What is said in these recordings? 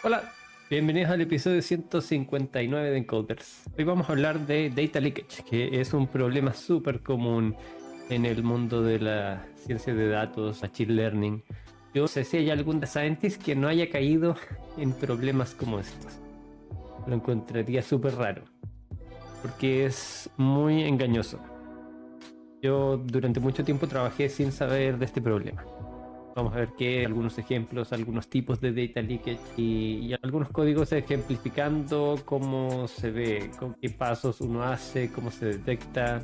Hola, bienvenidos al episodio 159 de Encoders. Hoy vamos a hablar de data leakage, que es un problema súper común en el mundo de la ciencia de datos, machine learning. Yo no sé si hay algún data scientist que no haya caído en problemas como estos. Lo encontraría súper raro, porque es muy engañoso. Yo durante mucho tiempo trabajé sin saber de este problema. Vamos a ver algunos ejemplos, algunos tipos de data leakage y algunos códigos ejemplificando cómo se ve, con qué pasos uno hace, cómo se detecta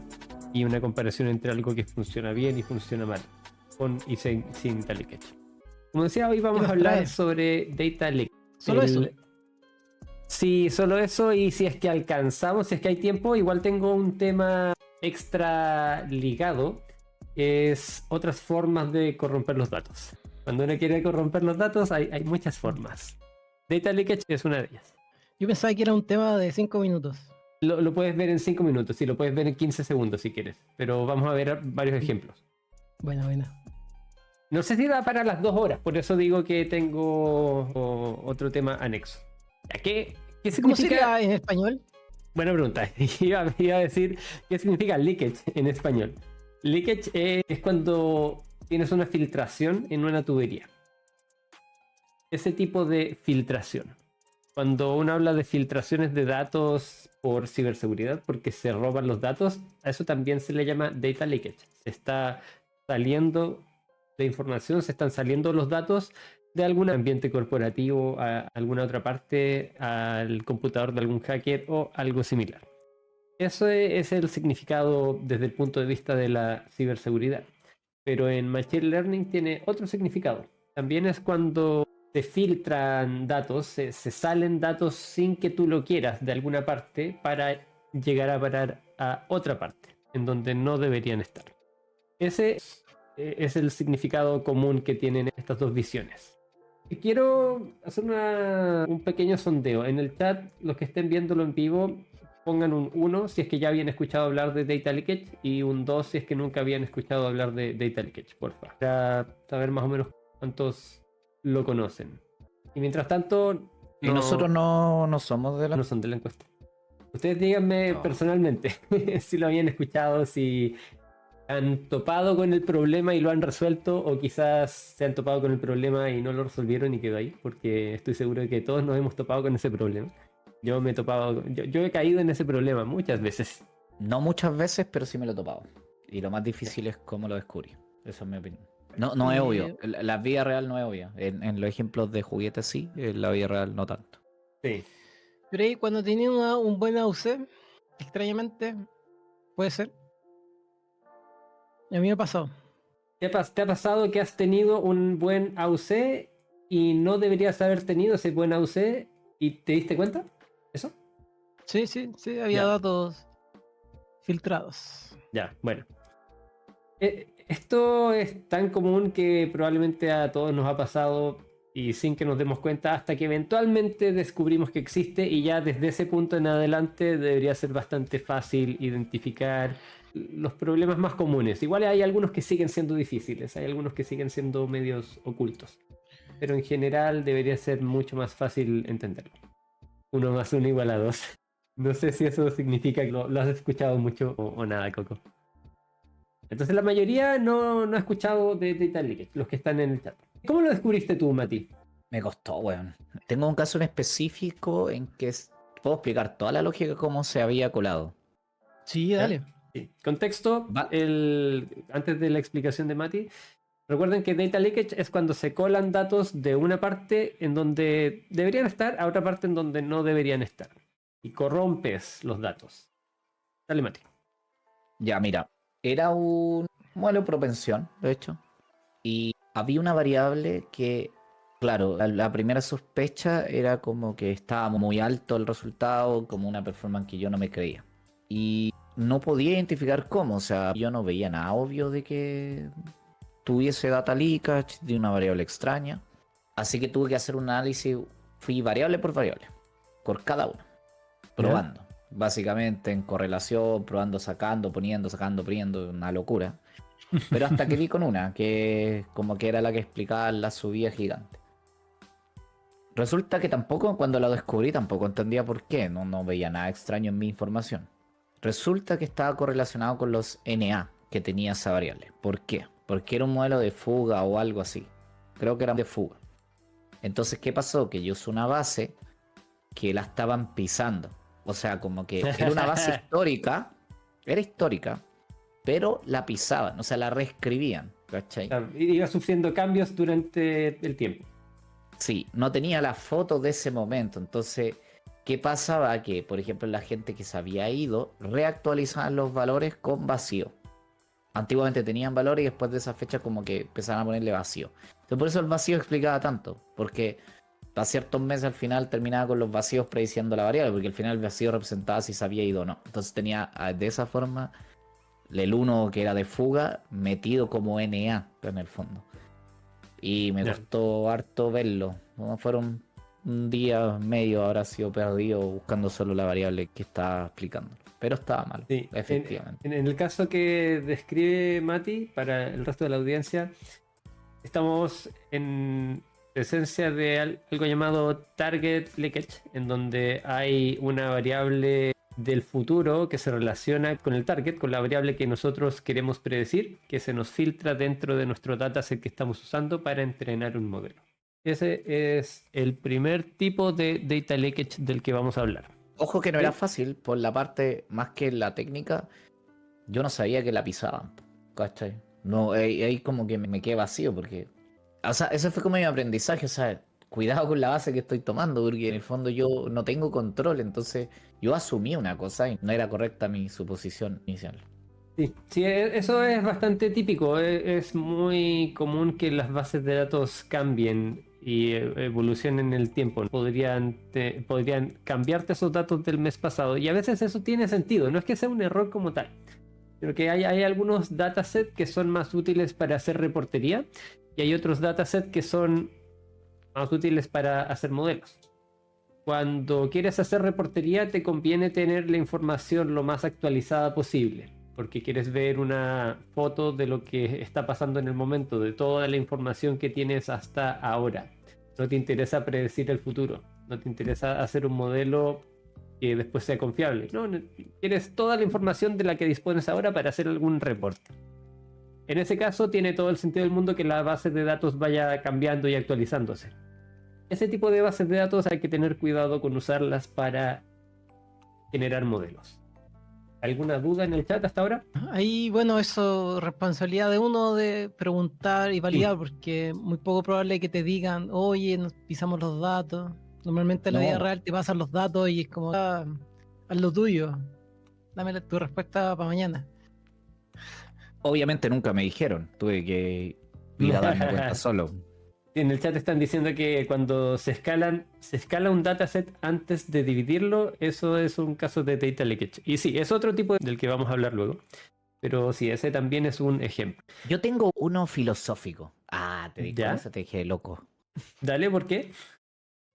y una comparación entre algo que funciona bien y funciona mal, con y sin data leakage. Como decía, hoy ¿Qué vamos a nos hablar trae? sobre data leakage. Solo eso. Sí, solo eso, y si es que alcanzamos, si es que hay tiempo, igual tengo un tema extra ligado, es otras formas de corromper los datos. Cuando uno quiere corromper los datos, hay muchas formas. Data leakage es una de ellas. Yo pensaba que era un tema de 5 minutos. Lo puedes ver en 5 minutos, sí, lo puedes ver en 15 segundos si quieres, pero vamos a ver varios Mm, ejemplos. Buena. No sé si da para las 2 horas, por eso digo que tengo otro tema anexo. ¿Qué ¿Cómo significa? sería en español? Buena pregunta. Iba a decir qué significa leakage en español. Leakage es cuando tienes una filtración en una tubería. Ese tipo de filtración. Cuando uno habla de filtraciones de datos por ciberseguridad, porque se roban los datos, a eso también se le llama data leakage. Se está saliendo de información, se están saliendo los datos de algún ambiente corporativo a alguna otra parte, al computador de algún hacker o algo similar. Eso es el significado desde el punto de vista de la ciberseguridad. Pero en Machine Learning tiene otro significado. También es cuando se filtran datos, se salen datos sin que tú lo quieras de alguna parte para llegar a parar a otra parte, en donde no deberían estar. Ese es el significado común que tienen estas dos visiones. Y quiero hacer un pequeño sondeo. En el chat, los que estén viéndolo en vivo, pongan un 1 si es que ya habían escuchado hablar de Data Leakage y un 2 si es que nunca habían escuchado hablar de Data Leakage, porfa. Para saber más o menos cuántos lo conocen. Y mientras tanto, Y nosotros no, no somos de la... no son de la encuesta. Ustedes díganme Oh. personalmente si lo habían escuchado, si han topado con el problema y lo han resuelto, o quizás se han topado con el problema y no lo resolvieron y quedó ahí, porque estoy seguro de que todos nos hemos topado con ese problema. Yo me he topado, yo he caído en ese problema muchas veces. No muchas veces, pero sí me lo he topado. Y lo más difícil es cómo lo descubrí. Eso es mi opinión. No es obvio. Eh, La vida real no es obvia. En los ejemplos de juguetes sí, en la vida real no tanto. Sí. pero ahí cuando tenía un buen AUC, extrañamente, puede ser. A mí me ha pasado. ¿Te ha pasado que has tenido un buen AUC y no deberías haber tenido ese buen AUC y te diste cuenta? ¿Eso? Sí, había Ya, datos filtrados. ya, bueno. Esto es tan común que probablemente a todos nos ha pasado y sin que nos demos cuenta hasta que eventualmente descubrimos que existe, y ya desde ese punto en adelante debería ser bastante fácil identificar los problemas más comunes. Igual hay algunos que siguen siendo difíciles, hay algunos que siguen siendo medios ocultos, pero en general debería ser mucho más fácil entenderlo. 1 más 1 igual a 2. No sé si eso significa que lo has escuchado mucho o nada, Coco. Entonces la mayoría no ha escuchado de Data Leakage, los que están en el chat. ¿Cómo lo descubriste tú, Mati? Me costó, weón. Tengo un caso en específico en que puedo explicar toda la lógica de cómo se había colado. Sí, ¿Ya? dale. Sí. Contexto, Va- antes de la explicación de Mati, recuerden que Data Leakage es cuando se colan datos de una parte en donde deberían estar a otra parte en donde no deberían estar. Y corrompes los datos. Dale, Mati. Ya, mira. Era un modelo de propensión, de hecho. Y había una variable que, claro, la primera sospecha era como que estaba muy alto el resultado, como una performance que yo no me creía. Y no podía identificar cómo, o sea, yo no veía nada obvio de que tuviese data leakage de una variable extraña. Así que tuve que hacer un análisis, fui variable por cada una, ¿Ya? probando. Básicamente en correlación, probando, sacando, poniendo, sacando, poniendo, una locura. Pero hasta que di con una, que como que era la que explicaba la subida gigante. Resulta que tampoco, cuando lo descubrí, tampoco entendía por qué. No veía nada extraño en mi información. Resulta que estaba correlacionado con los NA que tenía esa variable. ¿Por qué? Porque era un modelo de fuga o algo así. Creo que era de fuga. Entonces, ¿qué pasó? Que yo usé una base que la estaban pisando. O sea, como que era una base histórica. Era histórica, pero la pisaban. O sea, la reescribían. ¿Cachai? Iba sufriendo cambios durante el tiempo. Sí, no tenía las fotos de ese momento. Entonces, ¿qué pasaba? Que, por ejemplo, la gente que se había ido reactualizaban los valores con vacío. Antiguamente tenían valores y después de esa fecha como que empezaban a ponerle vacío. Entonces, por eso el vacío explicaba tanto. Porque a ciertos meses al final terminaba con los vacíos prediciendo la variable. Porque al final el vacío representaba si se había ido o no. Entonces tenía de esa forma el 1 que era de fuga metido como NA en el fondo. Y me costó harto verlo. ¿No? Fueron un día medio, habrá sido perdido buscando solo la variable que estaba explicando. Pero estaba mal, Sí, efectivamente. en el caso que describe Mati, para el resto de la audiencia, estamos en presencia de algo llamado target leakage, en donde hay una variable del futuro que se relaciona con el target, con la variable que nosotros queremos predecir, que se nos filtra dentro de nuestro dataset que estamos usando para entrenar un modelo. Ese es el primer tipo de data leakage del que vamos a hablar. Ojo que no era fácil, por la parte, más que la técnica, yo no sabía que la pisaban, ¿cachai? No, ahí como que me quedé vacío, porque... O sea, ese fue como mi aprendizaje, o sea, cuidado con la base que estoy tomando, porque en el fondo yo no tengo control, entonces yo asumí una cosa y no era correcta mi suposición inicial. Sí, eso es bastante típico. Es muy común que las bases de datos cambien y evolucionen en el tiempo. Podrían cambiarte esos datos del mes pasado y a veces eso tiene sentido. No es que sea un error como tal, pero que hay algunos datasets que son más útiles para hacer reportería y hay otros datasets que son más útiles para hacer modelos. Cuando quieres hacer reportería te conviene tener la información lo más actualizada posible, porque quieres ver una foto de lo que está pasando en el momento, de toda la información que tienes hasta ahora. No te interesa predecir el futuro, no te interesa hacer un modelo que después sea confiable. No, quieres toda la información de la que dispones ahora para hacer algún reporte. En ese caso tiene todo el sentido del mundo que la base de datos vaya cambiando y actualizándose. Ese tipo de bases de datos hay que tener cuidado con usarlas para generar modelos. ¿Alguna duda en el chat hasta ahora? Ahí, bueno, eso responsabilidad de uno de preguntar y validar, porque muy poco probable que te digan, oye, nos pisamos los datos. Normalmente en la vida real te pasan los datos y es como, haz lo tuyo, dame tu respuesta para mañana. Obviamente nunca me dijeron, tuve que ir a darme cuenta solo. En el chat están diciendo que cuando se escala un dataset antes de dividirlo, eso es un caso de data leakage. Y sí, es otro tipo del que vamos a hablar luego. Pero sí, ese también es un ejemplo. Yo tengo uno filosófico. Te digo, ¿Ya? eso te dije loco. Dale, ¿por qué?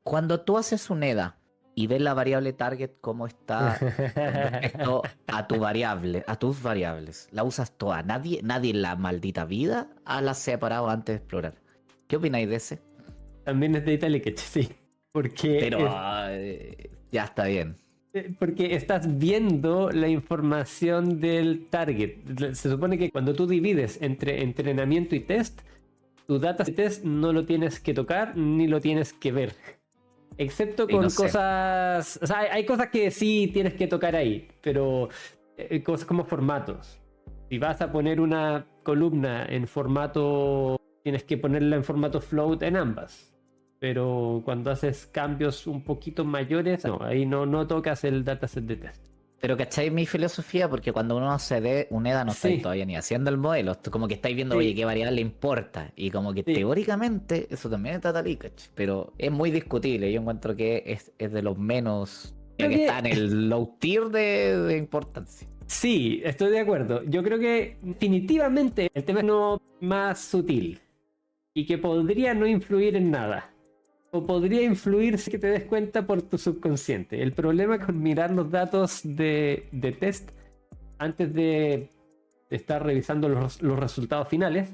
Cuando tú haces un EDA y ves la variable target cómo está con respecto a tu variable, a tus variables, la usas toda. Nadie en la maldita vida la ha separado antes de explorar. ¿Qué opináis de ese? También es data leakage, sí. Porque Pero ya está bien. porque estás viendo la información del target. Se supone que cuando tú divides entre entrenamiento y test, tu data de test no lo tienes que tocar ni lo tienes que ver. Excepto con cosas... O sea, hay cosas que sí tienes que tocar ahí, pero cosas como formatos. Si vas a poner una columna en formato... Tienes que ponerla en formato float en ambas. Pero cuando haces cambios un poquito mayores, no, ahí no tocas el dataset de test. Pero ¿cacháis mi filosofía? Porque cuando uno hace un EDA no estáis todavía ni haciendo el modelo. Como que estáis viendo, oye, qué variable importa. Y como que teóricamente eso también es data leakage. Pero es muy discutible. Yo encuentro que es de los menos... que está en el low tier de importancia. Sí, estoy de acuerdo. Yo creo que definitivamente el tema es no más sutil. Y que podría no influir en nada. O podría influir si que te des cuenta por tu subconsciente. El problema con mirar los datos de test antes de estar revisando los resultados finales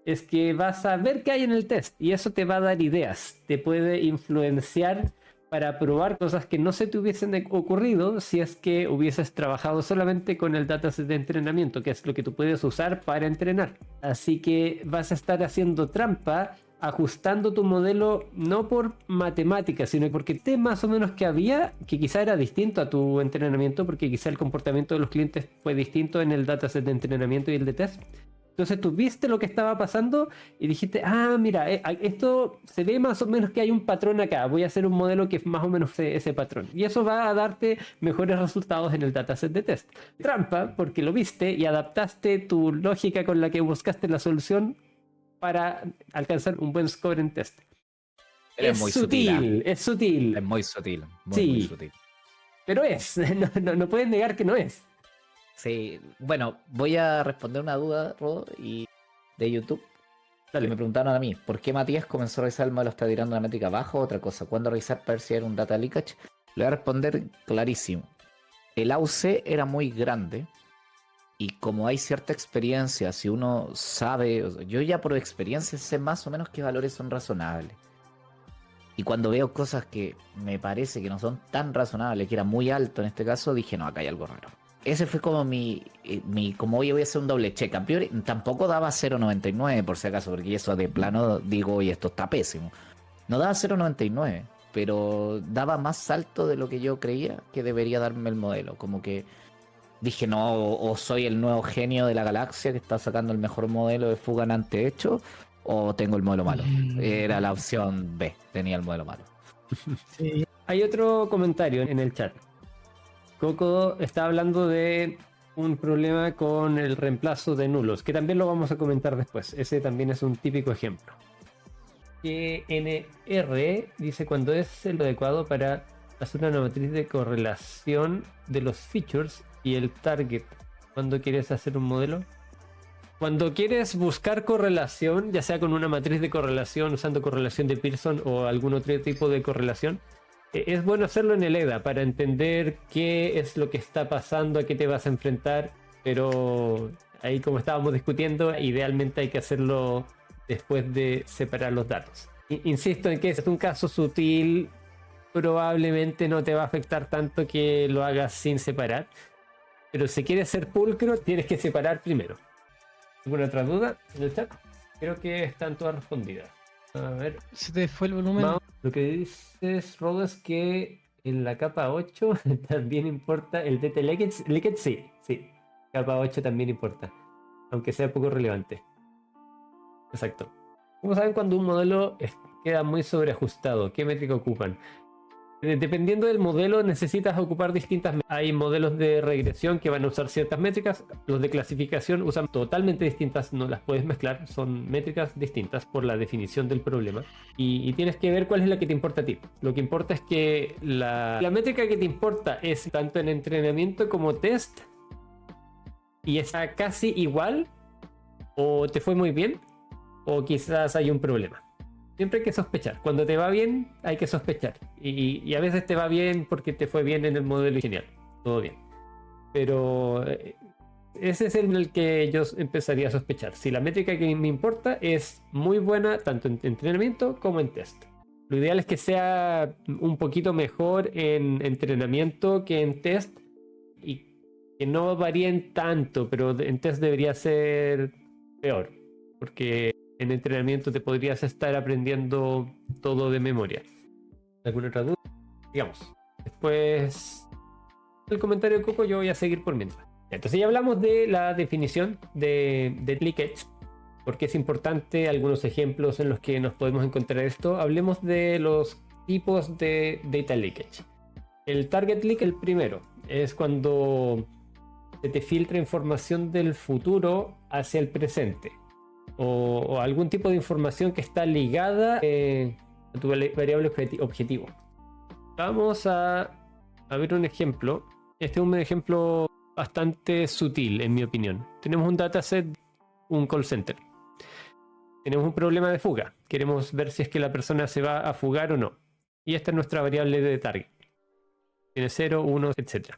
es que vas a ver qué hay en el test y eso te va a dar ideas, te puede influenciar para probar cosas que no se te hubiesen ocurrido si es que hubieses trabajado solamente con el dataset de entrenamiento, que es lo que tú puedes usar para entrenar. Así que vas a estar haciendo trampa, ajustando tu modelo no por matemáticas, sino porque te más o menos que había, que quizá era distinto a tu entrenamiento, porque quizá el comportamiento de los clientes fue distinto en el dataset de entrenamiento y el de test. Entonces tú viste lo que estaba pasando y dijiste, ah, mira, esto se ve más o menos que hay un patrón acá, voy a hacer un modelo que es más o menos ese patrón. Y eso va a darte mejores resultados en el dataset de test. Trampa, porque lo viste y adaptaste tu lógica con la que buscaste la solución para alcanzar un buen score en test. Es muy sutil. Es sutil. Es muy sutil, Sí. muy sutil. Pero es, no puedes negar que no es. Sí, bueno, voy a responder una duda, Rodo, y de YouTube. Dale. Me preguntaron a mí, ¿por qué Matías comenzó a revisar el modelo está tirando una métrica abajo o otra cosa? ¿Cuándo revisar para ver si era un data leakage? Le voy a responder clarísimo. El AUC era muy grande y como hay cierta experiencia, si uno sabe, yo ya por experiencia sé más o menos qué valores son razonables. Y cuando veo cosas que me parece que no son tan razonables, que era muy alto en este caso, dije, no, acá hay algo raro. Ese fue como como hoy voy a hacer un doble check. A priori, tampoco daba 0.99 por si acaso, porque eso de plano digo, y esto está pésimo. No daba 0.99, pero daba más salto de lo que yo creía que debería darme el modelo. Como que dije, no, o soy el nuevo genio de la galaxia que está sacando el mejor modelo de fuga antehecho, o tengo el modelo malo. Era la opción B, tenía el modelo malo. Sí. Hay otro comentario en el chat. Coco está hablando de un problema con el reemplazo de nulos, que también lo vamos a comentar después. Ese también es un típico ejemplo. NR dice cuando es lo adecuado para hacer una matriz de correlación de los features y el target. Cuando quieres hacer un modelo. Cuando quieres buscar correlación, ya sea con una matriz de correlación, usando correlación de Pearson o algún otro tipo de correlación, es bueno hacerlo en el EDA para entender qué es lo que está pasando, a qué te vas a enfrentar, pero ahí como estábamos discutiendo, idealmente hay que hacerlo después de separar los datos. Insisto en que es un caso sutil, probablemente no te va a afectar tanto que lo hagas sin separar, pero si quieres ser pulcro, tienes que separar primero. ¿Alguna otra duda en el chat? Creo que están todas respondidas. A ver. Se te fue el volumen. Lo que dices, Rodo, es que en la capa 8 también importa el data leakage. Leakage sí. Capa 8 también importa, aunque sea poco relevante. Exacto. ¿Cómo saben cuando un modelo queda muy sobreajustado? ¿Qué métrica ocupan? Dependiendo del modelo necesitas ocupar distintas. Hay modelos de regresión que van a usar ciertas métricas. Los de clasificación usan totalmente distintas, no las puedes mezclar. Son métricas distintas por la definición del problema. Y tienes que ver cuál es la que te importa a ti. Lo que importa es que la métrica que te importa es tanto en entrenamiento como test. Y está casi igual. O te fue muy bien. O quizás hay un problema. Siempre hay que sospechar. Cuando te va bien, hay que sospechar. Y a veces te va bien porque te fue bien en el modelo genial. Todo bien. Pero ese es el que yo empezaría a sospechar. Si la métrica que me importa es muy buena, tanto en entrenamiento como en test. Lo ideal es que sea un poquito mejor en entrenamiento que en test. Y que no varíen tanto, pero en test debería ser peor. Porque en entrenamiento te podrías estar aprendiendo todo de memoria. ¿Alguna otra duda? Digamos. Después del comentario de Coco yo voy a seguir por mientras. Entonces ya hablamos de la definición de leakage, porque es importante, algunos ejemplos en los que nos podemos encontrar esto. Hablemos de los tipos de data leakage. El target leak, el primero, es cuando se te filtra información del futuro hacia el presente. O algún tipo de información que está ligada a tu variable objetivo. Vamos a ver un ejemplo. Este es un ejemplo bastante sutil, en mi opinión. Tenemos un dataset, un call center. Tenemos un problema de fuga. Queremos ver si es que la persona se va a fugar o no. Y esta es nuestra variable de target. Tiene 0, 1, etc.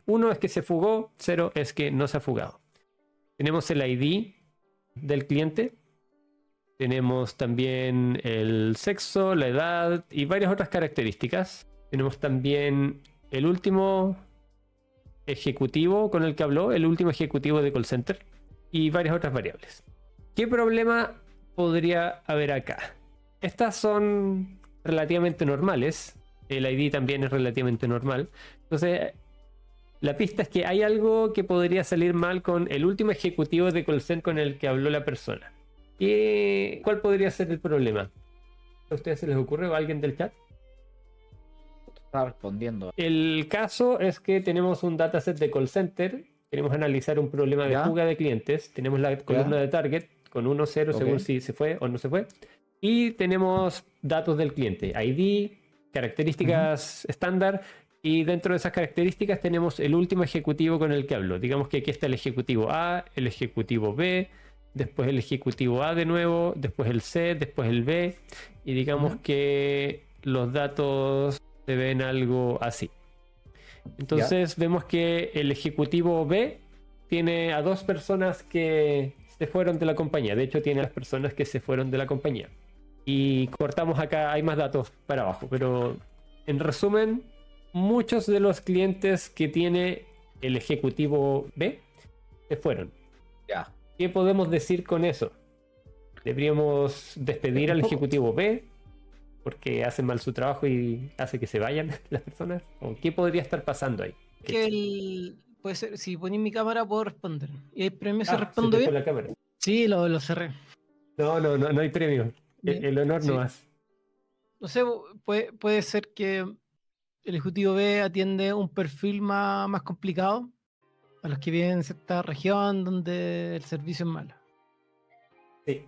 1 es que se fugó, 0 es que no se ha fugado. Tenemos el ID del cliente Tenemos también el sexo, la edad y varias otras características. Tenemos también el último ejecutivo con el que habló, el último ejecutivo de call center y varias otras variables. ¿Qué problema podría haber acá? Estas son relativamente normales. El ID también es relativamente normal. Entonces, la pista es que hay algo que podría salir mal con el último ejecutivo de call center con el que habló la persona. ¿Cuál podría ser el problema? ¿A ustedes se les ocurre o a alguien del chat? Está respondiendo. El caso es que tenemos un dataset de call center, queremos analizar un problema de ¿Ya? fuga de clientes, tenemos la columna de target con 1, 0 según Ok. si se fue o no se fue, y tenemos datos del cliente, ID, características estándar, y dentro de esas características tenemos el último ejecutivo con el que hablo. Digamos que aquí está el ejecutivo A, el ejecutivo B, después el ejecutivo A de nuevo, después el C, después el B, y digamos que los datos se ven algo así. Entonces vemos que el ejecutivo B tiene a 2 personas que se fueron de la compañía. De hecho, tiene a las personas que se fueron de la compañía. Y cortamos acá, hay más datos para abajo, pero en resumen, muchos de los clientes que tiene el ejecutivo B se fueron. Ya. ¿Qué podemos decir con eso? ¿Deberíamos despedir al ejecutivo B porque hace mal su trabajo y hace que se vayan las personas? ¿O qué podría estar pasando ahí? Puede ser, si pones mi cámara puedo responder. ¿Y el premio se Se responde te fue bien? la cámara. Sí, lo cerré. No hay premio. Bien. El honor Sí. no más. No sé, puede ser que el ejecutivo B atiende un perfil más complicado a los que viven en cierta región donde el servicio es malo. Sí.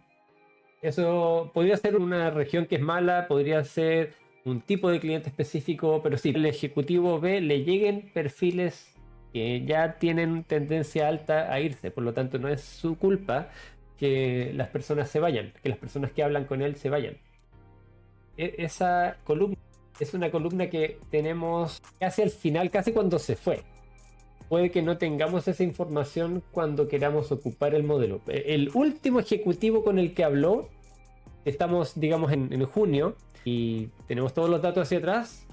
Eso podría ser una región que es mala, podría ser un tipo de cliente específico, pero sí, al ejecutivo B le lleguen perfiles que ya tienen tendencia alta a irse, por lo tanto no es su culpa que las personas se vayan, que las personas que hablan con él se vayan. Esa columna es una columna que tenemos casi al final, casi cuando se fue. Puede que no tengamos esa información cuando queramos ocupar el modelo. El último ejecutivo con el que habló, estamos digamos en junio y tenemos todos los datos hacia atrás,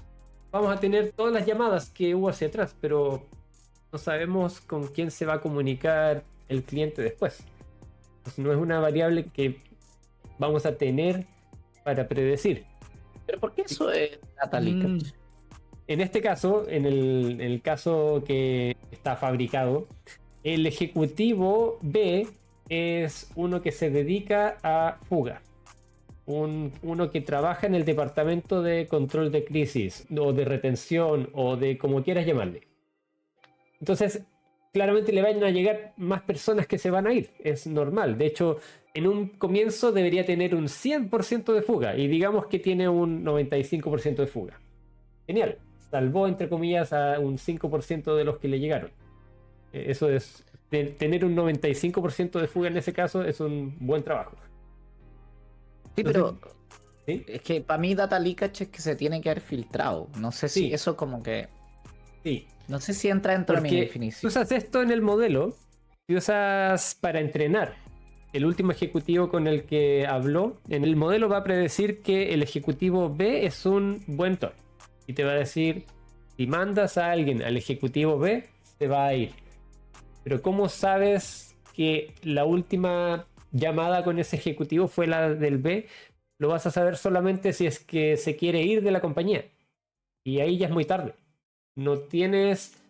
vamos a tener todas las llamadas que hubo hacia atrás, pero no sabemos con quién se va a comunicar el cliente después. Pues no es una variable que vamos a tener para predecir. ¿Pero por qué eso es data leakage? En este caso, en el caso que está fabricado, el ejecutivo B es uno que se dedica a fuga. Uno que trabaja en el departamento de control de crisis, o de retención, o de como quieras llamarle. Entonces, claramente le van a llegar más personas que se van a ir. Es normal. De hecho, en un comienzo debería tener un 100% de fuga. Y digamos que tiene un 95% de fuga. Genial. Salvó, entre comillas, a un 5% de los que le llegaron. Eso es... tener un 95% de fuga en ese caso es un buen trabajo. Sí, pero ¿Sí? es que para mí data leakage es que se tiene que haber filtrado. No sé si Sí. eso como que... Sí. No sé si entra dentro de mi Porque definición. usas esto en el modelo y usas para entrenar. El último ejecutivo con el que habló, en el modelo va a predecir que el ejecutivo B es un buen top. Y te va a decir, si mandas a alguien al ejecutivo B, se va a ir. Pero ¿cómo sabes que la última llamada con ese ejecutivo fue la del B? Lo vas a saber solamente si es que se quiere ir de la compañía. Y ahí ya es muy tarde. No tienes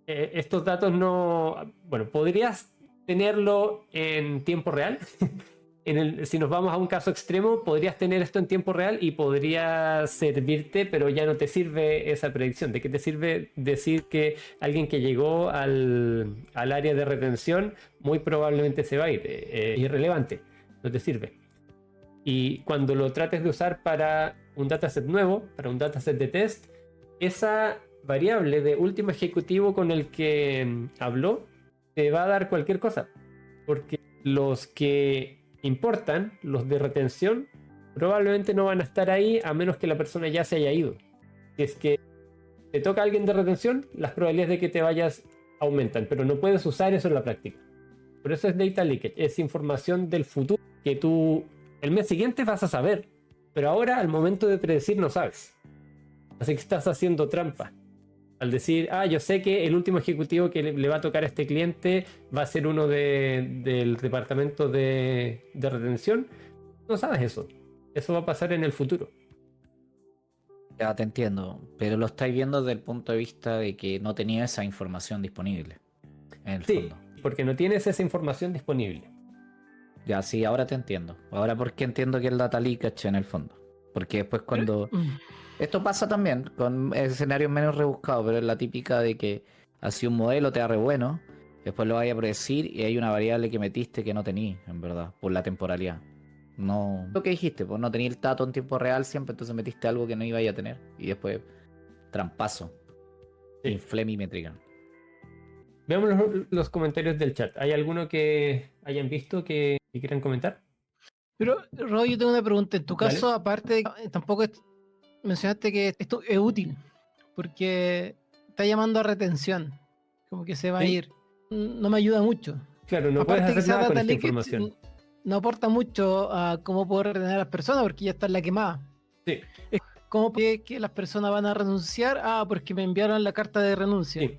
estos datos, no... Bueno, podrías tenerlo en tiempo real. Si nos vamos a un caso extremo, podrías tener esto en tiempo real y podría servirte, pero ya no te sirve esa predicción. ¿De qué te sirve decir que alguien que llegó al área de retención muy probablemente se va a ir? Irrelevante, no te sirve. Y cuando lo trates de usar para un dataset nuevo, para un dataset de test, esa variable de último ejecutivo con el que habló te va a dar cualquier cosa. Porque los que importan, los de retención, probablemente no van a estar ahí a menos que la persona ya se haya ido. Si es que te toca a alguien de retención, las probabilidades de que te vayas aumentan, pero no puedes usar eso en la práctica. Por eso es data leakage, es información del futuro que tú El mes siguiente vas a saber, pero ahora al momento de predecir no sabes. Así que estás haciendo trampa. Al decir, yo sé que el último ejecutivo que le va a tocar a este cliente va a ser uno del departamento de retención. No sabes eso. Eso va a pasar en el futuro. Ya te entiendo, pero lo estáis viendo desde el punto de vista de que no tenía esa información disponible. En el Sí, fondo. porque no tienes esa información disponible. Ya, sí, ahora te entiendo. Ahora porque entiendo que el data leakage en el fondo. Porque después cuando... Esto pasa también con escenarios menos rebuscados, pero es la típica de que así un modelo te da re bueno, después lo vaya a predecir y hay una variable que metiste que no tenías, en verdad, por la temporalidad. No... Lo que dijiste, pues no tenías el dato en tiempo real siempre, entonces metiste algo que no iba a tener. Y después, trampazo. Sí. Inflé mi métrica. Veamos los comentarios del chat. ¿Hay alguno que hayan visto que quieran comentar? Pero, Rob, yo tengo una pregunta. En tu Dale. caso, aparte de tampoco mencionaste que esto es útil, porque está llamando a retención, como que se va a Sí. ir. No me ayuda mucho. Claro, no puedes Aparte hacer que sea nada con data esta leakage, información. no aporta mucho a cómo poder retener a las personas, porque ya está en la quemada. Sí, ¿Cómo que las personas van a renunciar? Porque me enviaron la carta de renuncia. sí.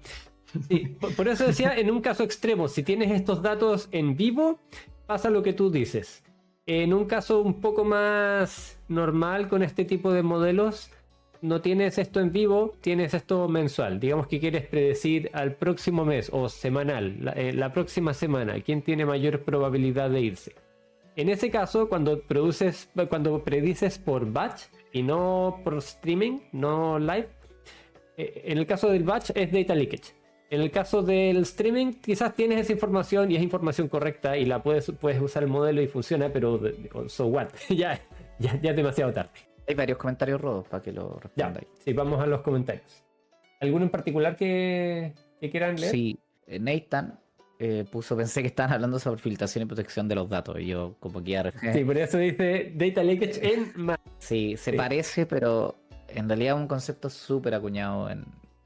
Sí, por eso decía, en un caso extremo, si tienes estos datos en vivo, pasa lo que tú dices. En un caso un poco más normal con este tipo de modelos, no tienes esto en vivo, tienes esto mensual. Digamos que quieres predecir al próximo mes o semanal, la próxima semana, quién tiene mayor probabilidad de irse. En ese caso, cuando predices por batch y no por streaming, no live, en el caso del batch es data leakage. En el caso del streaming, quizás tienes esa información y es información correcta y la puedes usar el modelo y funciona, pero so what? ya es demasiado tarde. Hay varios comentarios rodos para que lo Ya, respondáis. sí, vamos a los comentarios. ¿Alguno en particular que quieran leer? Sí, Nathan pensé que estaban hablando sobre filtración y protección de los datos. Y yo como que ya... Sí, por eso dice data leakage en Sí, se Sí. parece, pero en realidad es un concepto súper acuñado.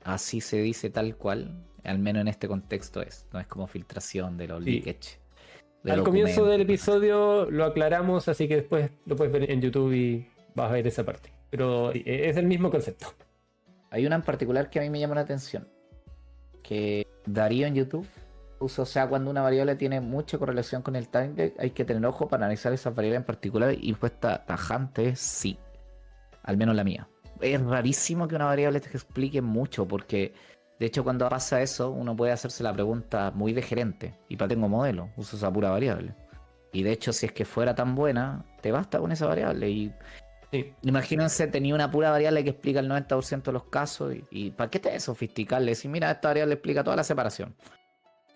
Así se dice tal cual, al menos en este contexto no es como filtración de los Sí. leakage. de Al comienzo del documentos. episodio lo aclaramos, así que después lo puedes ver en YouTube y vas a ver esa parte. Pero es el mismo concepto. Hay una en particular que a mí me llama la atención, que Darío en YouTube puso, o sea, cuando una variable tiene mucha correlación con el timeline, hay que tener ojo para analizar esa variable en particular, y respuesta tajante es sí, al menos la mía. Es rarísimo que una variable te explique mucho, porque de hecho cuando pasa eso, uno puede hacerse la pregunta muy de gerente, y para tengo modelo, uso esa pura variable. Y de hecho, si es que fuera tan buena, te basta con esa variable. Y Sí. imagínense, tenía una pura variable que explica el 90% de los casos. ¿Y para qué te es sofisticarle? Decir, mira, esta variable explica toda la separación.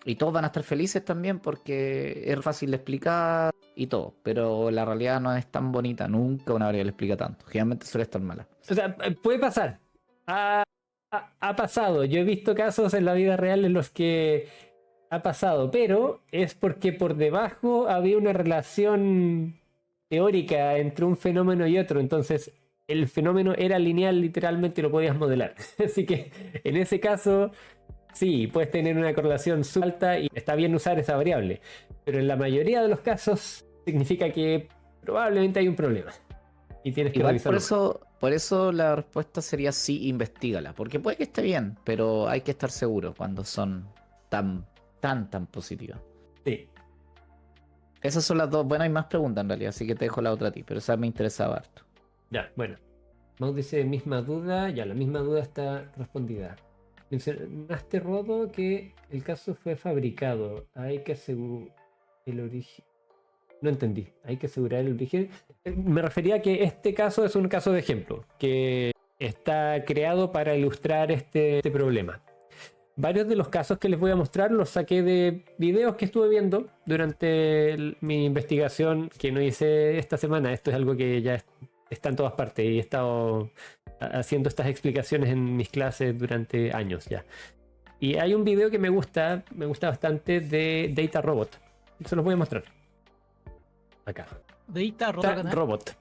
Y todos van a estar felices también porque es fácil de explicar y todo. Pero la realidad no es tan bonita. Nunca una variable explica tanto. Generalmente suele estar mala. O sea, puede pasar. Ha pasado. Yo he visto casos en la vida real en los que ha pasado, pero es porque por debajo había una relación teórica entre un fenómeno y otro. Entonces, el fenómeno era lineal, literalmente lo podías modelar. Así que en ese caso, sí, puedes tener una correlación alta y está bien usar esa variable. Pero en la mayoría de los casos significa que probablemente hay un problema. Y tienes que Igual revisarlo. por eso la respuesta sería sí, investígala. Porque puede que esté bien, pero hay que estar seguro cuando son tan positivas. Sí. Esas son las dos. Bueno, hay más preguntas en realidad, así que te dejo la otra a ti, pero esa me interesaba harto. Ya, bueno. Mau dice misma duda. Ya, la misma duda está respondida. Mencionaste, Rodo, que el caso fue fabricado. Hay que asegurar el origen. No entendí. Hay que asegurar el origen. Me refería a que este caso es un caso de ejemplo, que está creado para ilustrar este problema. Varios de los casos que les voy a mostrar los saqué de videos que estuve viendo durante mi investigación que no hice esta semana. Esto es algo que ya está en todas partes y he estado haciendo estas explicaciones en mis clases durante años ya. Y hay un video que me gusta bastante de Data Robot. Se los voy a mostrar. Acá. Data Robot.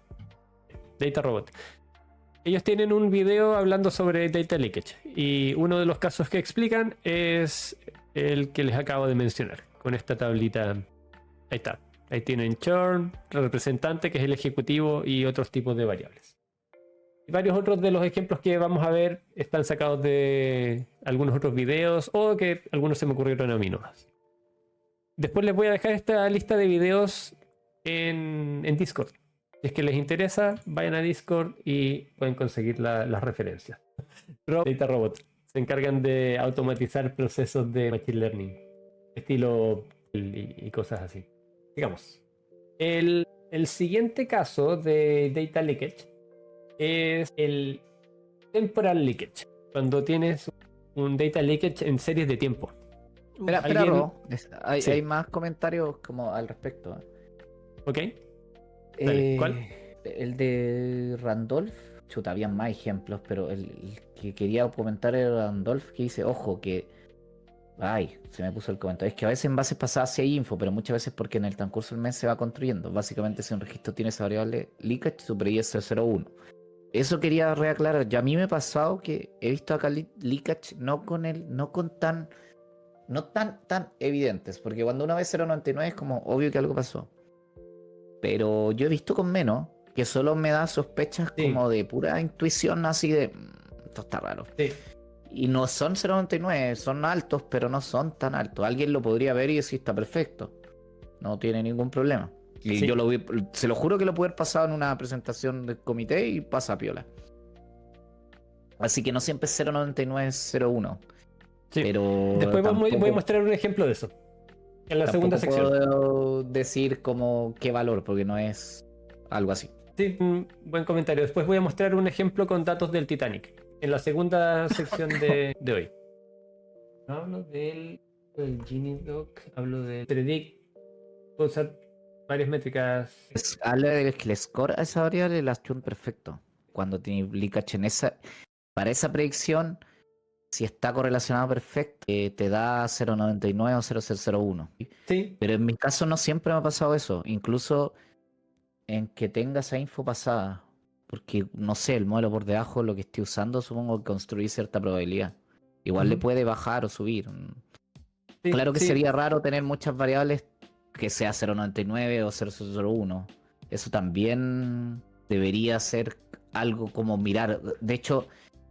Data Robot. Ellos tienen un video hablando sobre data leakage y uno de los casos que explican es el que les acabo de mencionar con esta tablita. Ahí está. Ahí tienen churn, representante, que es el ejecutivo, y otros tipos de variables. Y varios otros de los ejemplos que vamos a ver están sacados de algunos otros videos o que algunos se me ocurrieron a mí nomás. Después les voy a dejar esta lista de videos en Discord. Si es que les interesa, vayan a Discord y pueden conseguir las referencias. Data Robot se encargan de automatizar procesos de Machine Learning, estilo y cosas así. Digamos, el siguiente caso de Data Leakage es el Temporal Leakage, cuando tienes un Data Leakage en series de tiempo. Espera, Ro, hay, Sí. hay más comentarios como al respecto. ¿Ok? Dale, ¿cuál? El de Randolph, chuta, había más ejemplos, pero el que quería comentar era Randolph, que dice, ojo, que... Ay, se me puso el comentario. Es que a veces en bases pasadas sí hay info, pero muchas veces porque en el transcurso del mes se va construyendo. Básicamente, si un registro tiene esa variable leakage, su PRI es 001. Eso quería reaclarar. Ya a mí me ha pasado que he visto acá leakage no tan evidentes, porque cuando uno ve 0.99 es como obvio que algo pasó. Pero yo he visto con menos, que solo me da sospechas Sí. como de pura intuición, así de esto está raro. Sí. Y no son 0.99, son altos, pero no son tan altos. Alguien lo podría ver y decir está perfecto. No tiene ningún problema. Y Sí. yo lo vi, se lo juro que lo pude haber pasado en una presentación del comité y pasa piola. Así que no siempre es 0.99, es 0.1. Sí. Pero Después voy a tampoco, mostrar un ejemplo de eso en la segunda tampoco sección. puedo decir como qué valor, porque no es algo así. Sí, buen comentario. Después voy a mostrar un ejemplo con datos del Titanic en la segunda sección de hoy. No hablo del Genie Doc, hablo del Predict, usar varias métricas. Habla de que el score a esa variable la tune perfecto. Cuando tiene leakage en esa, para esa predicción, si está correlacionado perfecto, te da 0.99 o 0.001. Sí, Pero en mi caso no siempre me ha pasado eso. Incluso en que tenga esa info pasada. Porque, no sé, el modelo por debajo, lo que estoy usando, supongo que construir cierta probabilidad. Igual le puede bajar o subir. sí, Claro que sí. sería raro tener muchas variables que sea 0.99 o 0.001. Eso también debería ser algo como mirar. De hecho,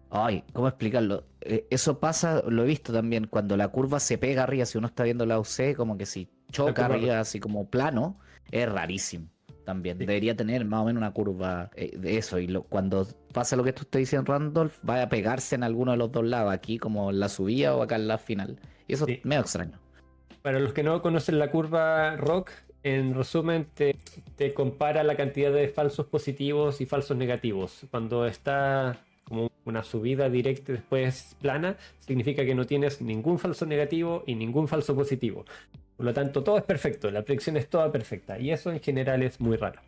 ay, ¿cómo explicarlo? Eso pasa, lo he visto también, cuando la curva se pega arriba, si uno está viendo la UC, como que si choca curva arriba, Roth. así como plano, es rarísimo. También Sí. debería tener más o menos una curva de eso. Y cuando pasa lo que tú estás diciendo, Randolph, va a pegarse en alguno de los dos lados, aquí como en la subida o acá en la final. Y eso Sí. es medio extraño. Para los que no conocen la curva ROC, en resumen te compara la cantidad de falsos positivos y falsos negativos. Cuando está como una subida directa y después plana, significa que no tienes ningún falso negativo y ningún falso positivo. Por lo tanto, todo es perfecto, la predicción es toda perfecta y eso en general es muy raro.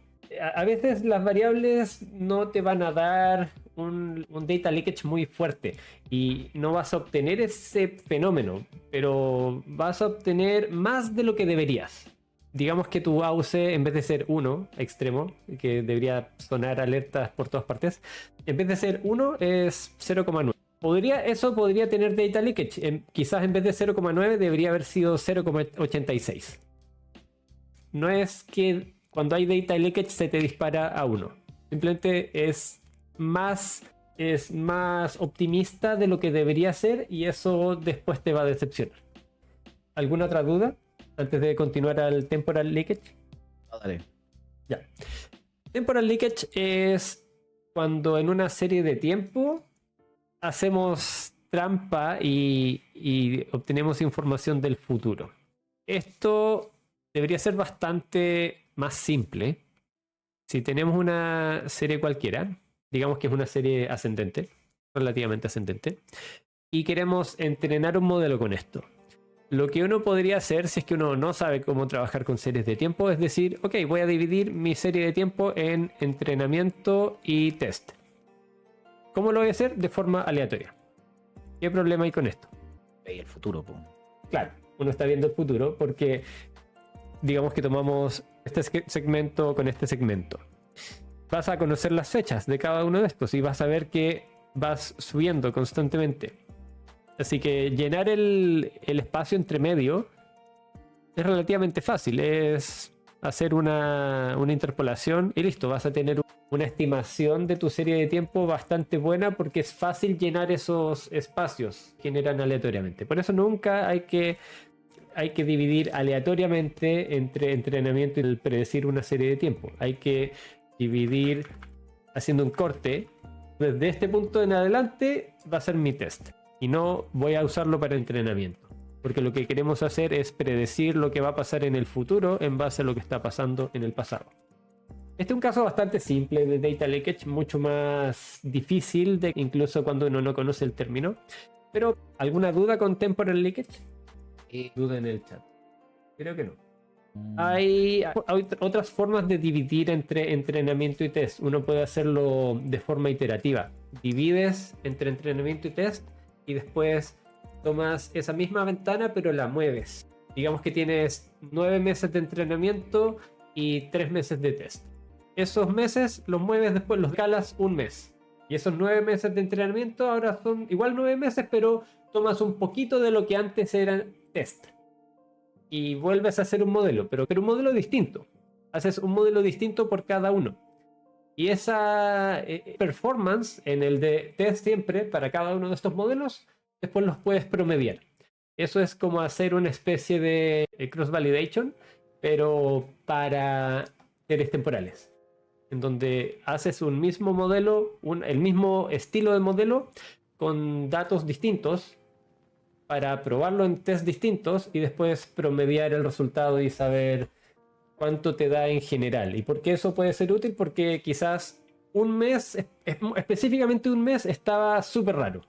A veces las variables no te van a dar un data leakage muy fuerte y no vas a obtener ese fenómeno, pero vas a obtener más de lo que deberías. Digamos que tu AUC, en vez de ser 1 extremo, que debería sonar alertas por todas partes, en vez de ser 1 es 0,9. Eso podría tener data leakage. Quizás en vez de 0,9 debería haber sido 0,86. No es que cuando hay data leakage se te dispara a 1. Simplemente es más optimista de lo que debería ser y eso después te va a decepcionar. ¿Alguna otra duda antes de continuar al temporal leakage? Dale. Ya. Temporal leakage es cuando en una serie de tiempo hacemos trampa y obtenemos información del futuro. Esto debería ser bastante más simple. Si tenemos una serie cualquiera, digamos que es una serie ascendente, relativamente ascendente, y queremos entrenar un modelo con esto. Lo que uno podría hacer si es que uno no sabe cómo trabajar con series de tiempo es decir, ok, voy a dividir mi serie de tiempo en entrenamiento y test. ¿Cómo lo voy a hacer? De forma aleatoria. ¿Qué problema hay con esto? Y el futuro, po. Claro, uno está viendo el futuro porque digamos que tomamos este segmento con este segmento. Vas a conocer las fechas de cada uno de estos y vas a ver que vas subiendo constantemente. Así que llenar el espacio entre medio es relativamente fácil. Es hacer una interpolación y listo, vas a tener una estimación de tu serie de tiempo bastante buena porque es fácil llenar esos espacios que generan aleatoriamente. Por eso nunca hay que dividir aleatoriamente entre entrenamiento y el predecir una serie de tiempo. Hay que dividir haciendo un corte. Desde este punto en adelante va a ser mi test y no voy a usarlo para entrenamiento. Porque lo que queremos hacer es predecir lo que va a pasar en el futuro en base a lo que está pasando en el pasado. Este es un caso bastante simple de data leakage, mucho más difícil de incluso cuando uno no conoce el término. Pero, ¿alguna duda con temporal leakage? Duda en el chat. Creo que no. Hay otras formas de dividir entre entrenamiento y test. Uno puede hacerlo de forma iterativa. Divides entre entrenamiento y test y después tomas esa misma ventana pero la mueves. Digamos que tienes 9 meses de entrenamiento y 3 meses de test. Esos meses los mueves después, los escalas un mes. Y esos 9 meses de entrenamiento ahora son igual 9 meses, pero tomas un poquito de lo que antes era test. Y vuelves a hacer un modelo, pero un modelo distinto. Haces un modelo distinto por cada uno. Y esa performance en el de test siempre para cada uno de estos modelos, después los puedes promediar. Eso es como hacer una especie de cross-validation, pero para series temporales. En donde haces un mismo modelo, el mismo estilo de modelo, con datos distintos, para probarlo en test distintos y después promediar el resultado y saber cuánto te da en general. ¿Y por qué eso puede ser útil? Porque quizás un mes, específicamente un mes, estaba súper raro,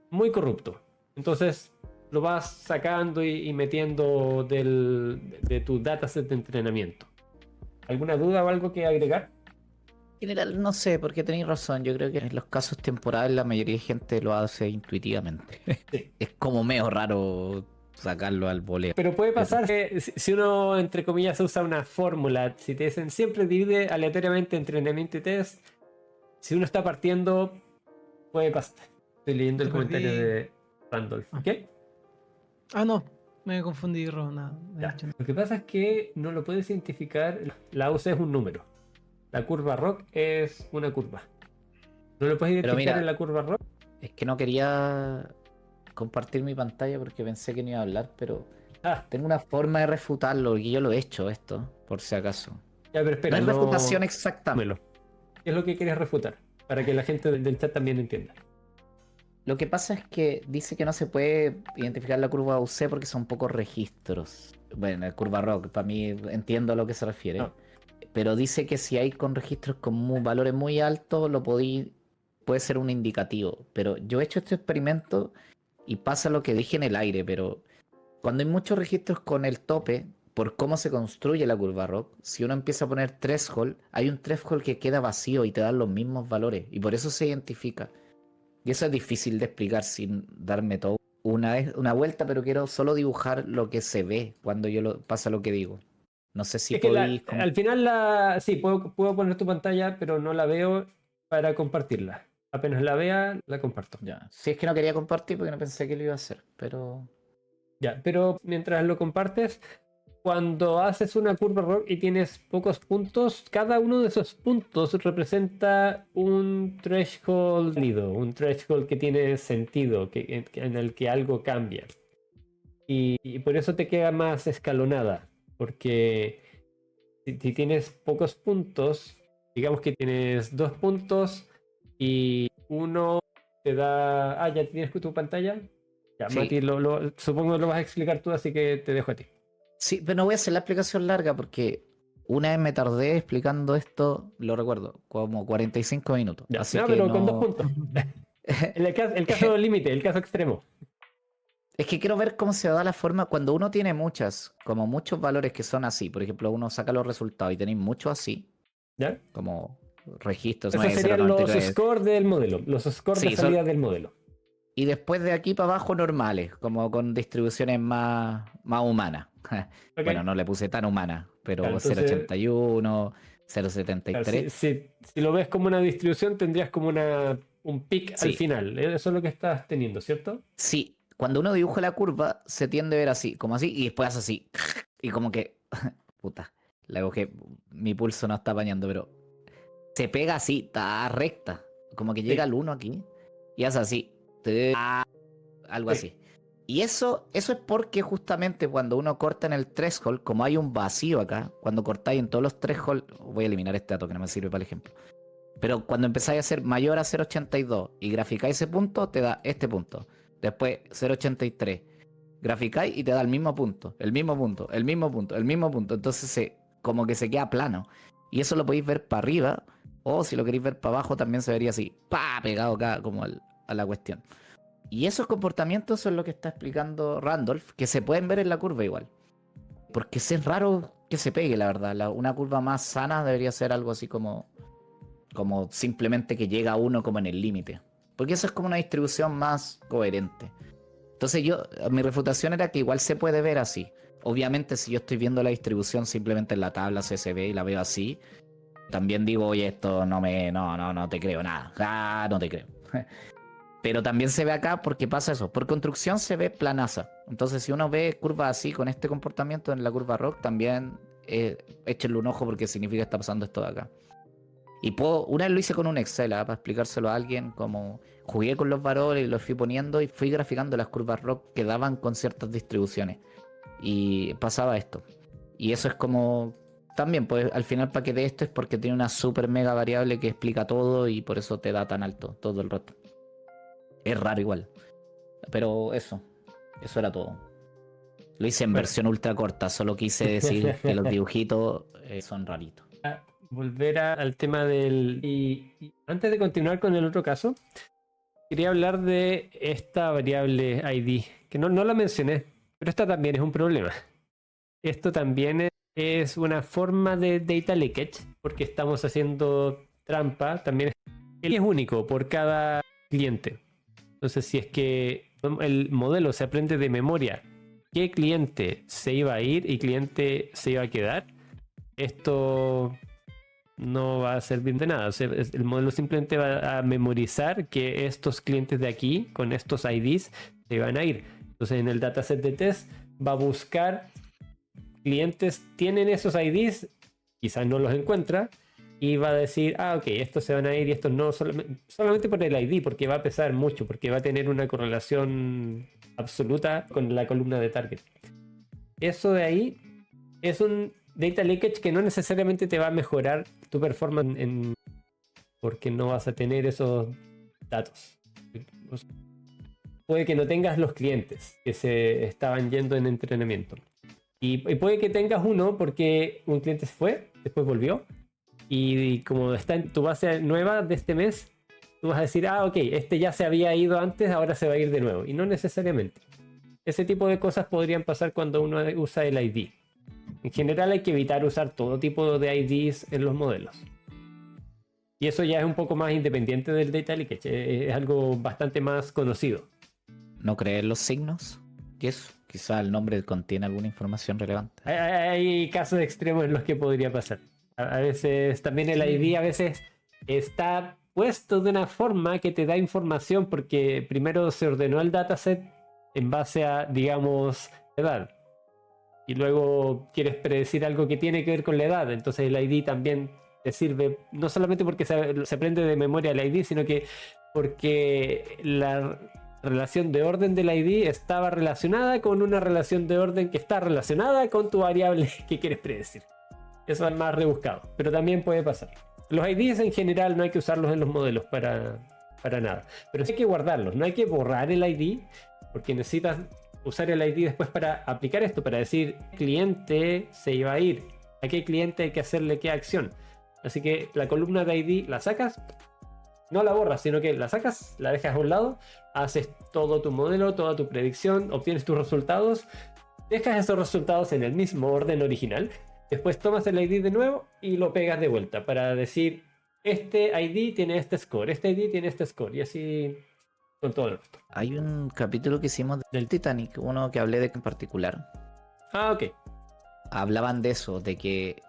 muy corrupto. Entonces lo vas sacando y metiendo de tu dataset de entrenamiento. ¿Alguna duda o algo que agregar? En general, no sé, porque tenéis razón. Yo creo que en los casos temporales la mayoría de gente lo hace intuitivamente. Sí. Es como medio raro sacarlo al voleo. Pero puede pasar que si uno, entre comillas, usa una fórmula, si te dicen siempre divide aleatoriamente entrenamiento y test, si uno está partiendo, puede pasar. Estoy leyendo el comentario de Randolph. ¿Qué? Ah, no, me confundí, Ron. Lo que pasa es que no lo puedes identificar. La UC es un número. La curva ROC es una curva. ¿No lo puedes identificar en la curva ROC? Es que no quería compartir mi pantalla porque pensé que no iba a hablar, pero tengo una forma de refutarlo, y yo lo he hecho esto, por si acaso. Ya, pero espera, no es refutación exacta. ¿Qué es lo que quieres refutar? Para que la gente del chat también entienda. Lo que pasa es que dice que no se puede identificar la curva UC porque son pocos registros. Bueno, la curva ROC, para mí entiendo a lo que se refiere. No. Pero dice que si hay con registros con valores muy altos, puede ser un indicativo. Pero yo he hecho este experimento y pasa lo que dije en el aire, pero cuando hay muchos registros con el tope, por cómo se construye la curva ROC, si uno empieza a poner threshold, hay un threshold que queda vacío y te dan los mismos valores. Y por eso se identifica. Y eso es difícil de explicar sin darme todo una vuelta, pero quiero solo dibujar lo que se ve cuando pasa lo que digo. No sé si podéis... Al final sí, puedo poner tu pantalla, pero no la veo para compartirla. Apenas la vea, la comparto. Ya. Si es que no quería compartir porque no pensé que lo iba a hacer, pero... Ya, pero mientras lo compartes, cuando haces una curva ROC y tienes pocos puntos, cada uno de esos puntos representa un threshold válido, un threshold que tiene sentido, en el que algo cambia. Y por eso te queda más escalonada. Porque si tienes pocos puntos, digamos que tienes 2 puntos y uno te da... ¿ya tienes tu pantalla? Ya, sí. Mati, supongo que lo vas a explicar tú, así que te dejo a ti. Sí, pero no voy a hacer la explicación larga porque una vez me tardé explicando esto, lo recuerdo, como 45 minutos. Ya, así pero con 2 puntos. el caso límite, el caso extremo. Es que quiero ver cómo se da la forma cuando uno tiene muchos valores que son así. Por ejemplo, uno saca los resultados y tenéis muchos así. ¿Ya? Como registros. Esos serían los scores del modelo. Los scores de salida del modelo. Y después de aquí para abajo normales, como con distribuciones más humanas. Okay. Bueno, no le puse tan humana, pero claro, entonces, 0.81, 0.73. Claro, si lo ves como una distribución, tendrías como un pic al final. Eso es lo que estás teniendo, ¿cierto? Sí. Cuando uno dibuja la curva, se tiende a ver así, como así, y después hace así. Y como que, puta, la cogí. Mi pulso no está apañando, pero se pega así, está recta. Como que llega al 1 aquí y hace así. Algo así. Y eso es porque justamente cuando uno corta en el threshold, como hay un vacío acá, cuando cortáis en todos los threshold, voy a eliminar este dato que no me sirve para el ejemplo. Pero cuando empezáis a ser mayor a 0.82 y graficáis ese punto, te da este punto. Después 0.83. Graficáis y te da el mismo punto, el mismo punto, el mismo punto, el mismo punto. Entonces como que se queda plano. Y eso lo podéis ver para arriba, o si lo queréis ver para abajo también se vería así, ¡pa! Pegado acá como a la cuestión. Y esos comportamientos son lo que está explicando Randolph, que se pueden ver en la curva igual. Porque es raro que se pegue, la verdad. Una curva más sana debería ser algo así como simplemente que llega uno como en el límite. Porque eso es como una distribución más coherente. Entonces mi refutación era que igual se puede ver así. Obviamente si yo estoy viendo la distribución simplemente en la tabla CSV y la veo así, también digo, oye, esto no te creo nada. No te creo. Pero también se ve acá porque pasa eso. Por construcción se ve planaza. Entonces si uno ve curvas así con este comportamiento en la curva ROC, también échenle un ojo porque significa que está pasando esto de acá. Y una vez lo hice con un Excel, para explicárselo a alguien, como jugué con los valores y los fui poniendo y fui graficando las curvas ROC que daban con ciertas distribuciones. Y pasaba esto. Y eso es como... También, pues al final para que dé esto es porque tiene una super mega variable que explica todo y por eso te da tan alto todo el rato. Es raro igual. Pero eso era todo. Lo hice en versión ultra corta, solo quise decir que los dibujitos son raritos. Volver al tema y antes de continuar con el otro caso, quería hablar de esta variable ID, que no la mencioné, pero esta también es un problema. Esto también es una forma de data leakage, porque estamos haciendo trampa, también es único por cada cliente. Entonces, si es que el modelo se aprende de memoria qué cliente se iba a ir y cliente se iba a quedar, esto no va a servir de nada. O sea, el modelo simplemente va a memorizar que estos clientes de aquí, con estos IDs, se van a ir. Entonces, en el dataset de test va a buscar clientes, tienen esos IDs, quizás no los encuentra, y va a decir, ok, estos se van a ir y estos no, solamente por el ID, porque va a pesar mucho, porque va a tener una correlación absoluta con la columna de target. Eso de ahí es un data leakage que no necesariamente te va a mejorar tu performance porque no vas a tener esos datos. Puede que no tengas los clientes que se estaban yendo en entrenamiento. Y puede que tengas uno porque un cliente se fue, después volvió. Y como está en tu base nueva de este mes, tú vas a decir, ok, este ya se había ido antes, ahora se va a ir de nuevo. Y no necesariamente. Ese tipo de cosas podrían pasar cuando uno usa el ID. En general hay que evitar usar todo tipo de IDs en los modelos. Y eso ya es un poco más independiente del data leakage, es algo bastante más conocido. ¿No creer los signos? ¿Qué es? Quizá el nombre contiene alguna información relevante. Hay casos extremos en los que podría pasar. A veces también el ID a veces está puesto de una forma que te da información porque primero se ordenó el dataset en base a, digamos, edad. Y luego quieres predecir algo que tiene que ver con la edad. Entonces el ID también te sirve, no solamente porque se aprende de memoria el ID, sino que porque la relación de orden del ID estaba relacionada con una relación de orden que está relacionada con tu variable que quieres predecir. Eso es más rebuscado, pero también puede pasar. Los IDs en general no hay que usarlos en los modelos para nada, pero sí hay que guardarlos, no hay que borrar el ID porque necesitas usar el ID después para aplicar esto, para decir cliente se iba a ir, a qué cliente hay que hacerle qué acción. Así que la columna de ID la sacas, no la borras, sino que la sacas, la dejas a un lado, haces todo tu modelo, toda tu predicción, obtienes tus resultados, dejas esos resultados en el mismo orden original, después tomas el ID de nuevo y lo pegas de vuelta para decir, este ID tiene este score, este ID tiene este score, y así con todo el resto. Hay un capítulo que hicimos del Titanic, uno que hablé de en particular. Ok. Hablaban de eso, de que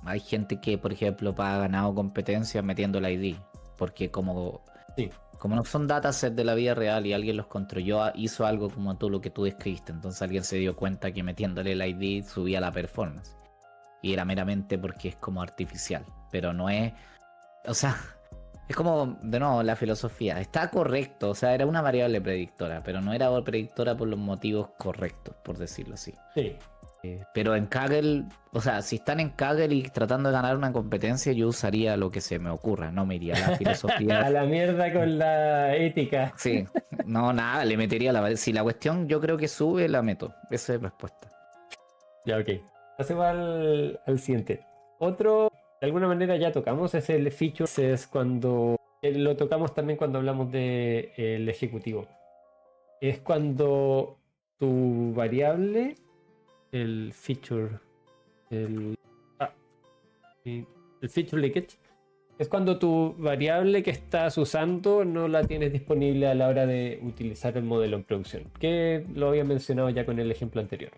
hay gente que, por ejemplo, ha ganado competencias metiendo el ID, porque como no son datasets de la vida real y alguien los construyó, hizo algo como todo lo que tú describiste, entonces alguien se dio cuenta que metiéndole el ID subía la performance. Y era meramente porque es como artificial. Pero no es... O sea, es como, de nuevo, la filosofía. Está correcto, o sea, era una variable predictora, pero no era predictora por los motivos correctos, por decirlo así. Sí. Pero en Kaggle, o sea, si están en Kaggle y tratando de ganar una competencia, yo usaría lo que se me ocurra, no me iría a la filosofía. A la mierda con la ética. Sí, no, nada, le metería si la cuestión yo creo que sube, la meto. Esa es respuesta. Ya, ok. Pasemos al siguiente. Otro, de alguna manera ya tocamos, es el feature. Es cuando lo tocamos también cuando hablamos del ejecutivo. Es cuando tu variable, el feature, el feature leakage, es cuando tu variable que estás usando no la tienes disponible a la hora de utilizar el modelo en producción, que lo había mencionado ya con el ejemplo anterior.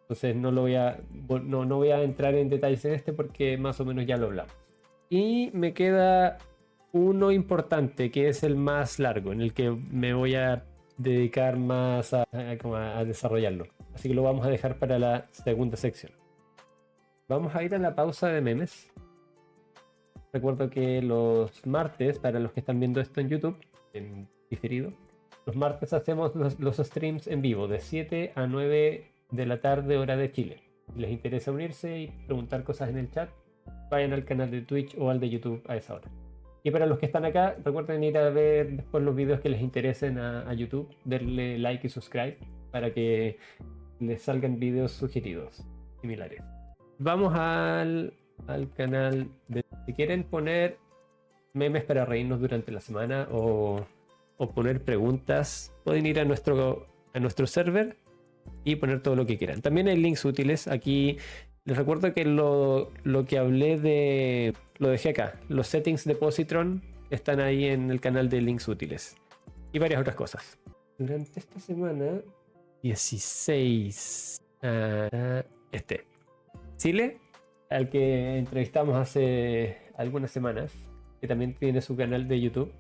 Entonces no voy a entrar en detalles en este porque más o menos ya lo hablamos. Y me queda uno importante que es el más largo, en el que me voy a dedicar más a desarrollarlo. Así que lo vamos a dejar para la segunda sección. Vamos a ir a la pausa de memes. Recuerdo que los martes, para los que están viendo esto en YouTube, en diferido, los martes hacemos los streams en vivo de 7 a 9 de la tarde, hora de Chile. Si les interesa unirse y preguntar cosas en el chat, vayan al canal de Twitch o al de YouTube a esa hora. Y para los que están acá, recuerden ir a ver después los videos que les interesen a YouTube, darle like y subscribe para que les salgan videos sugeridos similares. Vamos al canal de... Si quieren poner memes para reírnos durante la semana o poner preguntas, pueden ir a nuestro server y poner todo lo que quieran. También hay links útiles. Aquí les recuerdo que lo que hablé lo dejé acá. Los settings de Positron están ahí en el canal de links útiles. Y varias otras cosas. Durante esta semana 16 Chile, al que entrevistamos hace algunas semanas, que también tiene su canal de YouTube,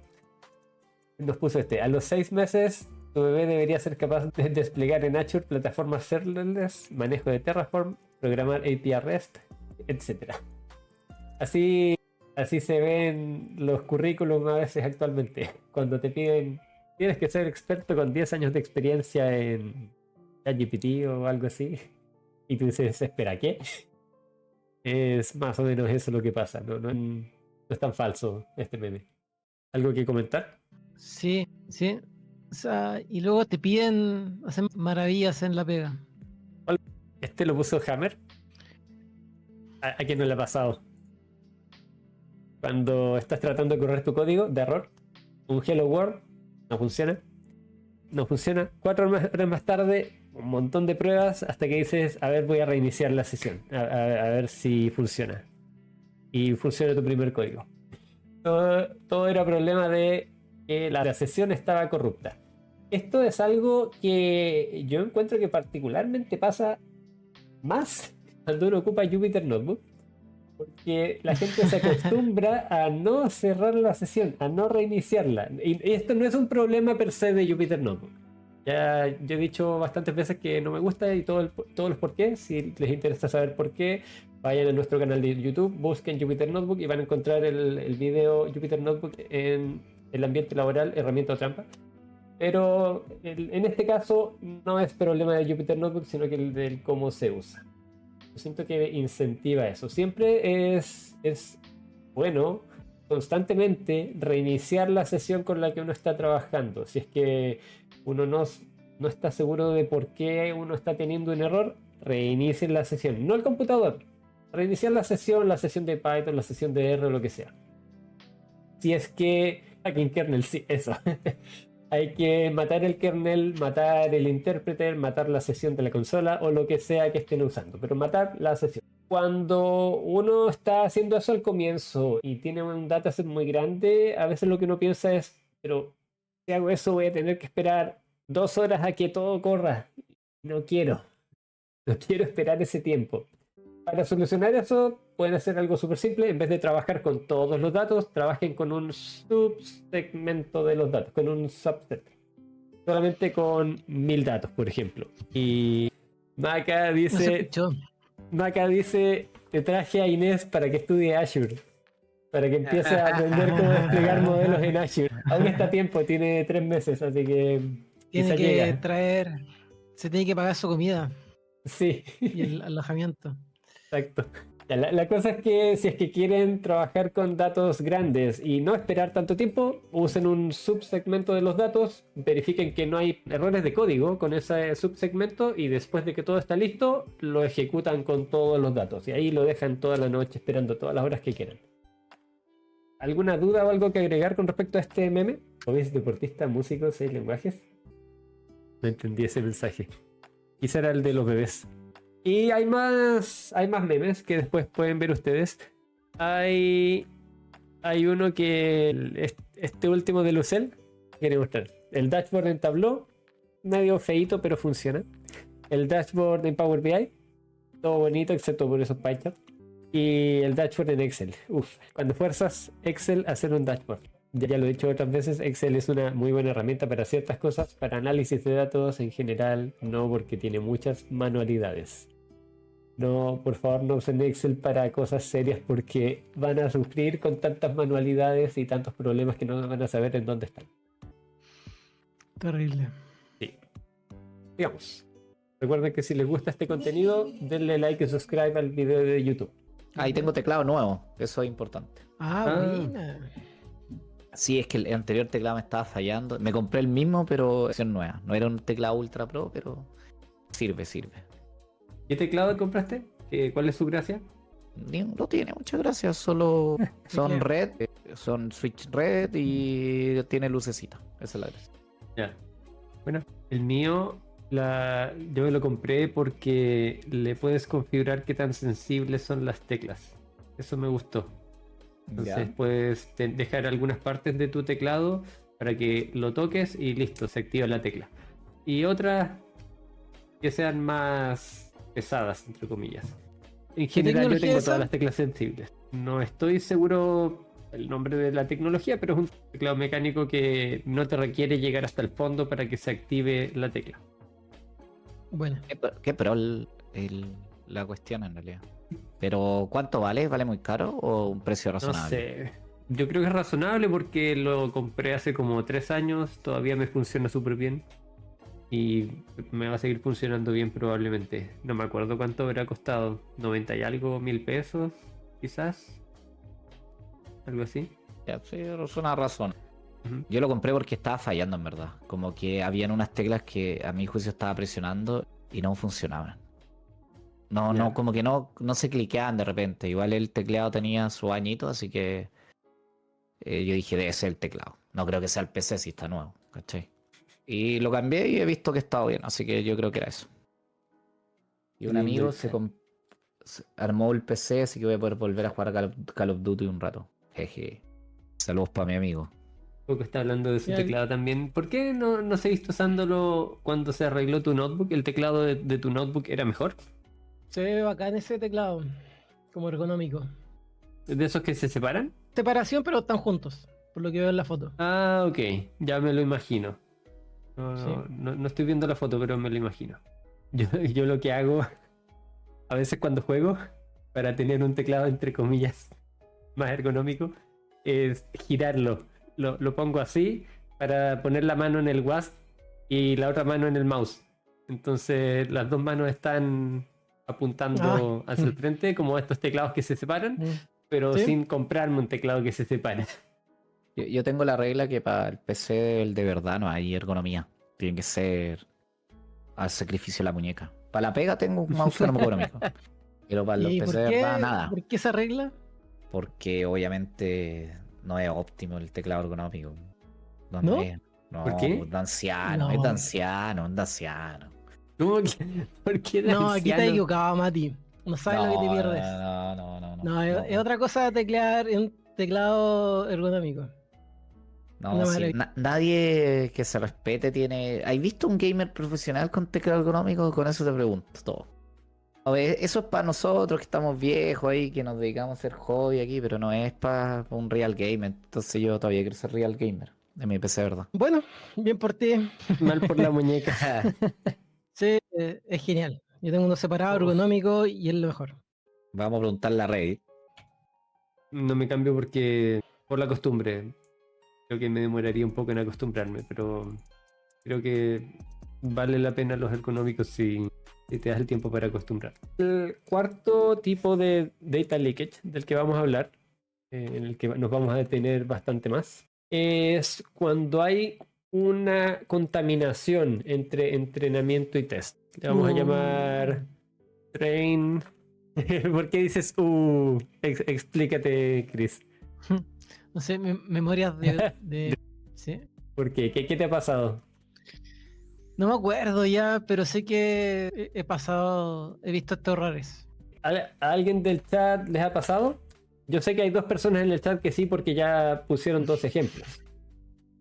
nos puso a los 6 meses tu bebé debería ser capaz de desplegar en Azure plataformas serverless, manejo de Terraform, programar API REST, etc. Así se ven los currículums a veces actualmente. Cuando te piden, tienes que ser experto con 10 años de experiencia en ChatGPT o algo así. Y tú dices, espera, ¿qué? Es más o menos eso lo que pasa. No es tan falso este meme. ¿Algo que comentar? Sí. O sea, y luego te piden hacer maravillas en la pega. Este lo puso Hammer. ¿A quién no le ha pasado? Cuando estás tratando de correr tu código de error, un Hello World no funciona. 4 horas más tarde, un montón de pruebas hasta que dices, a ver, voy a reiniciar la sesión, a ver si funciona. Y funciona tu primer código. Todo era problema de que la sesión estaba corrupta. Esto es algo que yo encuentro que particularmente pasa más cuando uno ocupa Jupyter Notebook, porque la gente se acostumbra a no cerrar la sesión, a no reiniciarla. Y esto no es un problema per se de Jupyter Notebook. Ya yo he dicho bastantes veces que no me gusta y todos los por qué. Si les interesa saber por qué, vayan a nuestro canal de YouTube, busquen Jupyter Notebook y van a encontrar el video Jupyter Notebook en el ambiente laboral, herramienta o trampa. Pero en este caso no es problema de Jupyter Notebook, sino que el del cómo se usa. Yo siento que incentiva eso. Siempre es bueno constantemente reiniciar la sesión con la que uno está trabajando. Si es que uno no está seguro de por qué uno está teniendo un error, reinicien la sesión. No el computador. Reiniciar la sesión de Python, la sesión de R o lo que sea. Si es que... Hacking kernel, sí, eso. Hay que matar el kernel, matar el interpreter, matar la sesión de la consola o lo que sea que estén usando, pero matar la sesión. Cuando uno está haciendo eso al comienzo y tiene un dataset muy grande, a veces lo que uno piensa es, pero si hago eso voy a tener que esperar 2 horas a que todo corra. No quiero esperar ese tiempo. Para solucionar eso, pueden hacer algo súper simple. En vez de trabajar con todos los datos, trabajen con un subsegmento de los datos, con un subset. Solamente con 1000 datos, por ejemplo. Y Maca dice, te traje a Inés para que estudie Azure. Para que empiece a aprender cómo desplegar modelos en Azure. Aún está a tiempo, tiene 3 meses, así que Tiene quizá que llega. traer, se tiene que pagar su comida Sí, y el alojamiento. exacto. Ya, la cosa es que si es que quieren trabajar con datos grandes y no esperar tanto tiempo, usen un subsegmento de los datos, verifiquen que no hay errores de código con ese subsegmento y después de que todo está listo, lo ejecutan con todos los datos y ahí lo dejan toda la noche esperando todas las horas que quieran. ¿Alguna duda o algo que agregar con respecto a este meme? ¿Hobbies, deportista, músico, 6 lenguajes? No entendí ese mensaje. Quizá era el de los bebés. Y hay más memes que después pueden ver ustedes. Hay uno que este último de Lucel quiere mostrar. El dashboard en Tableau, medio feíto pero funciona. El dashboard en Power BI, todo bonito excepto por esos pie charts. Y el dashboard en Excel. Uf, cuando fuerzas Excel a hacer un dashboard. Ya lo he dicho otras veces, Excel es una muy buena herramienta para ciertas cosas, para análisis de datos en general, no, porque tiene muchas manualidades. No, por favor, no usen Excel para cosas serias porque van a sufrir con tantas manualidades y tantos problemas que no van a saber en dónde están. Terrible. Sí. Digamos. Recuerden que si les gusta este contenido, denle like y subscribe al video de YouTube. Ahí tengo teclado nuevo, eso es importante. Buena. Sí, es que el anterior teclado me estaba fallando. Me compré el mismo, pero versión nueva. No era un teclado ultra pro, pero sirve. ¿Qué teclado compraste? ¿Cuál es su gracia? No tiene muchas gracias, solo son red, son switch red y tiene lucecita. Esa es la gracia. Ya. Bueno, el mío, yo me lo compré porque le puedes configurar qué tan sensibles son las teclas. Eso me gustó. Entonces Ya. puedes dejar algunas partes de tu teclado para que lo toques y listo, se activa la tecla. Y otras que sean más pesadas, entre comillas. En general yo tecnología tengo es todas esa? las teclas sensibles. No estoy seguro el nombre de la tecnología, pero es un teclado mecánico que no te requiere llegar hasta el fondo para que se active la tecla. Bueno, Qué pro la cuestión en realidad. Pero ¿cuánto vale? ¿Vale muy caro o un precio No razonable? sé. Yo creo que es razonable porque lo compré hace como 3 años, todavía me funciona súper bien. Y me va a seguir funcionando bien probablemente. No me acuerdo cuánto habrá costado. 90 y algo, 1000 pesos, quizás. Algo así. Ya, sí, es una razón. Ujú. Yo lo compré porque estaba fallando en verdad. Como que habían unas teclas que a mi juicio estaba presionando y no funcionaban. No, Ya. como que no se cliqueaban de repente. Igual el teclado tenía su añito, así que yo dije, debe ser el teclado. No creo que sea el PC si está nuevo, ¿cachai? Y lo cambié y he visto que estaba bien, así que yo creo que era eso. Y un Lindo amigo diseño. se armó el PC, así que voy a poder volver a jugar a Call of Duty un rato. Jeje. Saludos para mi amigo. Poco está hablando de su Ya- teclado también. ¿Por qué no seguiste usándolo cuando se arregló tu notebook? ¿El teclado de tu notebook era mejor? se ve bacán ese teclado, como ergonómico. ¿De esos que se separan? Separación, pero están juntos, por lo que veo en la foto. Ah, ok. Ya me lo imagino. No, Sí. no estoy viendo la foto, pero me lo imagino. Yo lo que hago a veces cuando juego, para tener un teclado entre comillas más ergonómico, es girarlo. Lo pongo así para poner la mano en el WASD y la otra mano en el mouse. Entonces las dos manos están apuntando hacia el frente, como estos teclados que se separan, pero Sí. sin comprarme un teclado que se separe. Yo tengo la regla que para el PC el de verdad no hay ergonomía. Tiene que ser al sacrificio de la muñeca. Para la pega tengo un mouse ergonómico. Pero para los ¿Y PC por de qué, verdad nada. por qué esa regla? Porque obviamente no es óptimo el teclado ergonómico. ¿No? Es? No, ¿Por qué? es de anciano, No. es de anciano, es de anciano. ¿Cómo que? ¿Por qué de No, aquí te has anciano? equivocado, Mati. No sabes lo que te pierdes. No, Es otra cosa teclear en un teclado ergonómico. No, Una sí, maravilla. nadie que se respete tiene. ¿Has visto un gamer profesional con teclado ergonómico? Con eso te pregunto todo. A ver, eso es para nosotros que estamos viejos ahí, que nos dedicamos a hacer hobby aquí, pero no es para un real gamer. Entonces yo todavía quiero ser real gamer. De mi PC, ¿verdad? Bueno, bien por ti. Mal por la muñeca. Sí, es genial. Yo tengo uno separado, Uf. ergonómico, y es lo mejor. Vamos a preguntarle a Reddit. No me cambio porque por la costumbre. Creo que me demoraría un poco en acostumbrarme, pero creo que vale la pena los económicos si te das el tiempo para acostumbrar. El cuarto tipo de data leakage del que vamos a hablar, en el que nos vamos a detener bastante más, es cuando hay una contaminación entre entrenamiento y test. Le vamos a llamar train. ¿Por qué dices explícate, Chris? No sé, memorias de... ¿Sí? ¿Por qué? ¿Qué te ha pasado? No me acuerdo ya, pero sé que he visto estos errores. ¿A alguien del chat les ha pasado? Yo sé que hay 2 personas en el chat que sí, porque ya pusieron 2 ejemplos.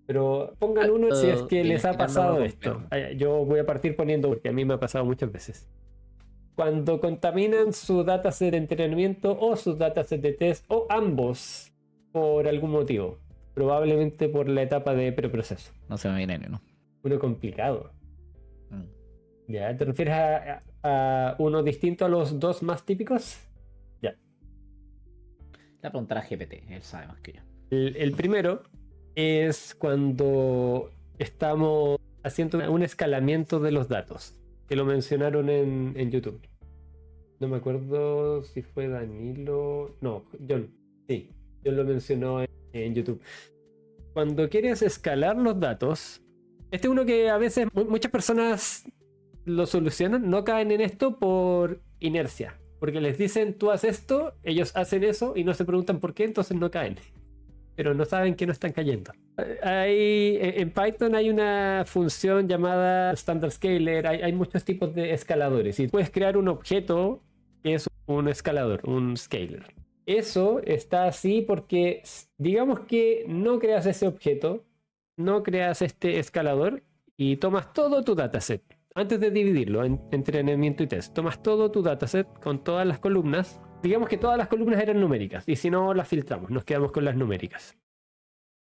Pero pongan uno si es que les ha pasado esto. Yo voy a partir poniendo porque a mí me ha pasado muchas veces. Cuando contaminan su dataset de entrenamiento o su dataset de test o ambos por algún motivo. Probablemente por la etapa de preproceso. No se me viene ni uno. Uno complicado. ¿Ya? ¿Te refieres a uno distinto a los 2 más típicos? Ya. La preguntará a GPT, él sabe más que yo. El primero es cuando estamos haciendo un escalamiento de los datos, que lo mencionaron en YouTube. No me acuerdo si fue Danilo... No, John. Sí, John lo mencionó en YouTube. Cuando quieres escalar los datos, este es uno que a veces muchas personas lo solucionan, no caen en esto por inercia. Porque les dicen, tú haces esto, ellos hacen eso y no se preguntan por qué, entonces no caen. Pero no saben que no están cayendo. En Python hay una función llamada Standard Scaler, hay muchos tipos de escaladores y puedes crear un objeto que es un escalador, un scaler. Eso está así porque digamos que no creas ese objeto, no creas este escalador y tomas todo tu dataset. Antes de dividirlo en entrenamiento y test, tomas todo tu dataset con todas las columnas. Digamos que todas las columnas eran numéricas y si no las filtramos, nos quedamos con las numéricas.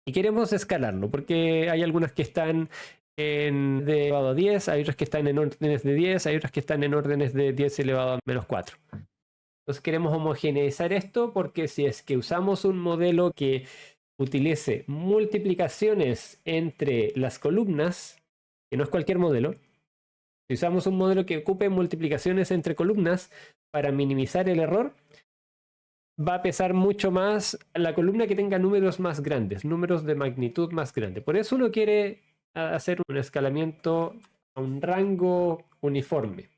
Y queremos escalarlo porque hay algunas que están en de elevado a 10, hay otras que están en órdenes de 10, hay otras que están en órdenes de 10 elevado a menos 4. Entonces queremos homogeneizar esto porque si es que usamos un modelo que utilice multiplicaciones entre las columnas, que no es cualquier modelo, si usamos un modelo que ocupe multiplicaciones entre columnas para minimizar el error, va a pesar mucho más la columna que tenga números más grandes, números de magnitud más grande. Por eso uno quiere hacer un escalamiento a un rango uniforme.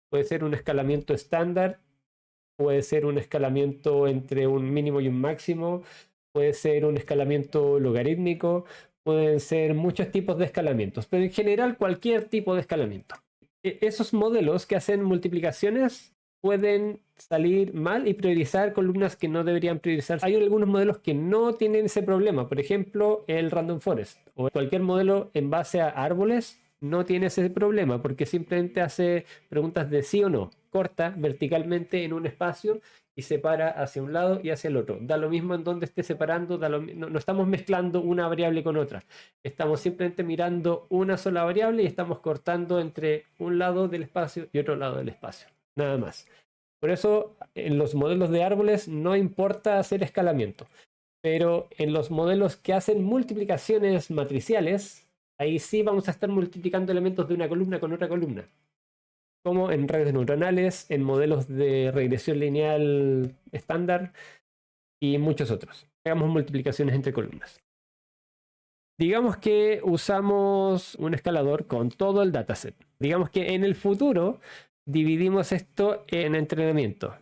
Puede ser un escalamiento estándar, puede ser un escalamiento entre un mínimo y un máximo, puede ser un escalamiento logarítmico, pueden ser muchos tipos de escalamientos, pero en general cualquier tipo de escalamiento. Esos modelos que hacen multiplicaciones pueden salir mal y priorizar columnas que no deberían priorizar. Hay algunos modelos que no tienen ese problema. Por ejemplo, el Random Forest o cualquier modelo en base a árboles no tiene ese problema porque simplemente hace preguntas de sí o no. Corta verticalmente en un espacio y separa hacia un lado y hacia el otro. Da lo mismo en donde esté separando, no estamos mezclando una variable con otra. Estamos simplemente mirando una sola variable y estamos cortando entre un lado del espacio y otro lado del espacio. Nada más. Por eso en los modelos de árboles no importa hacer escalamiento. Pero en los modelos que hacen multiplicaciones matriciales, ahí sí vamos a estar multiplicando elementos de una columna con otra columna. Como en redes neuronales, en modelos de regresión lineal estándar y muchos otros. Hagamos multiplicaciones entre columnas. Digamos que usamos un escalador con todo el dataset. Digamos que en el futuro dividimos esto en entrenamiento.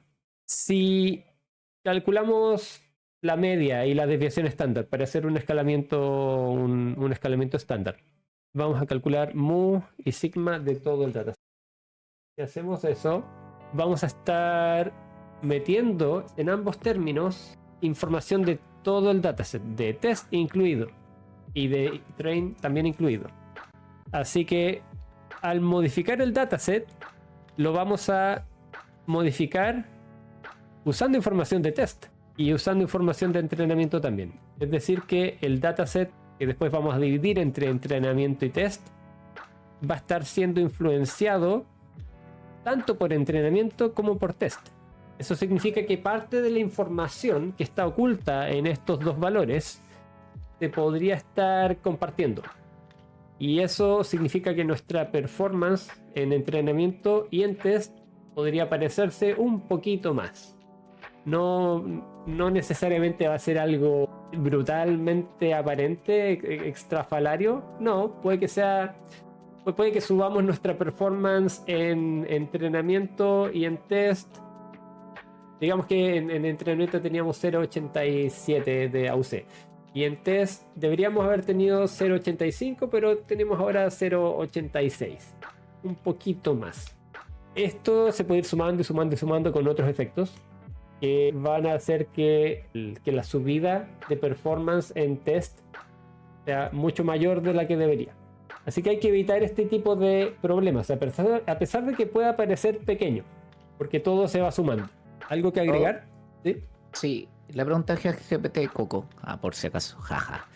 Si calculamos la media y la desviación estándar para hacer un escalamiento, un escalamiento estándar, vamos a calcular mu y sigma de todo el dataset. Si hacemos eso, vamos a estar metiendo en ambos términos información de todo el dataset, de test incluido y de train también incluido. Así que al modificar el dataset, lo vamos a modificar usando información de test y usando información de entrenamiento también. Es decir que el dataset que después vamos a dividir entre entrenamiento y test va a estar siendo influenciado tanto por entrenamiento como por test. Eso significa que parte de la información que está oculta en estos dos valores se podría estar compartiendo. Y eso significa que nuestra performance en entrenamiento y en test podría parecerse un poquito más. No necesariamente va a ser algo brutalmente aparente, extrafalario. No, puede que subamos nuestra performance en entrenamiento y en test. Digamos que en entrenamiento teníamos 0.87 de AUC. Y en test deberíamos haber tenido 0.85, pero tenemos ahora 0.86. Un poquito más. Esto se puede ir sumando y sumando y sumando con otros efectos que van a hacer que la subida de performance en test sea mucho mayor de la que debería. Así que hay que evitar este tipo de problemas, a pesar de que pueda parecer pequeño, porque todo se va sumando. ¿Algo que agregar? ¿Sí? Sí, le pregunté a GPT Coco, por si acaso, jaja.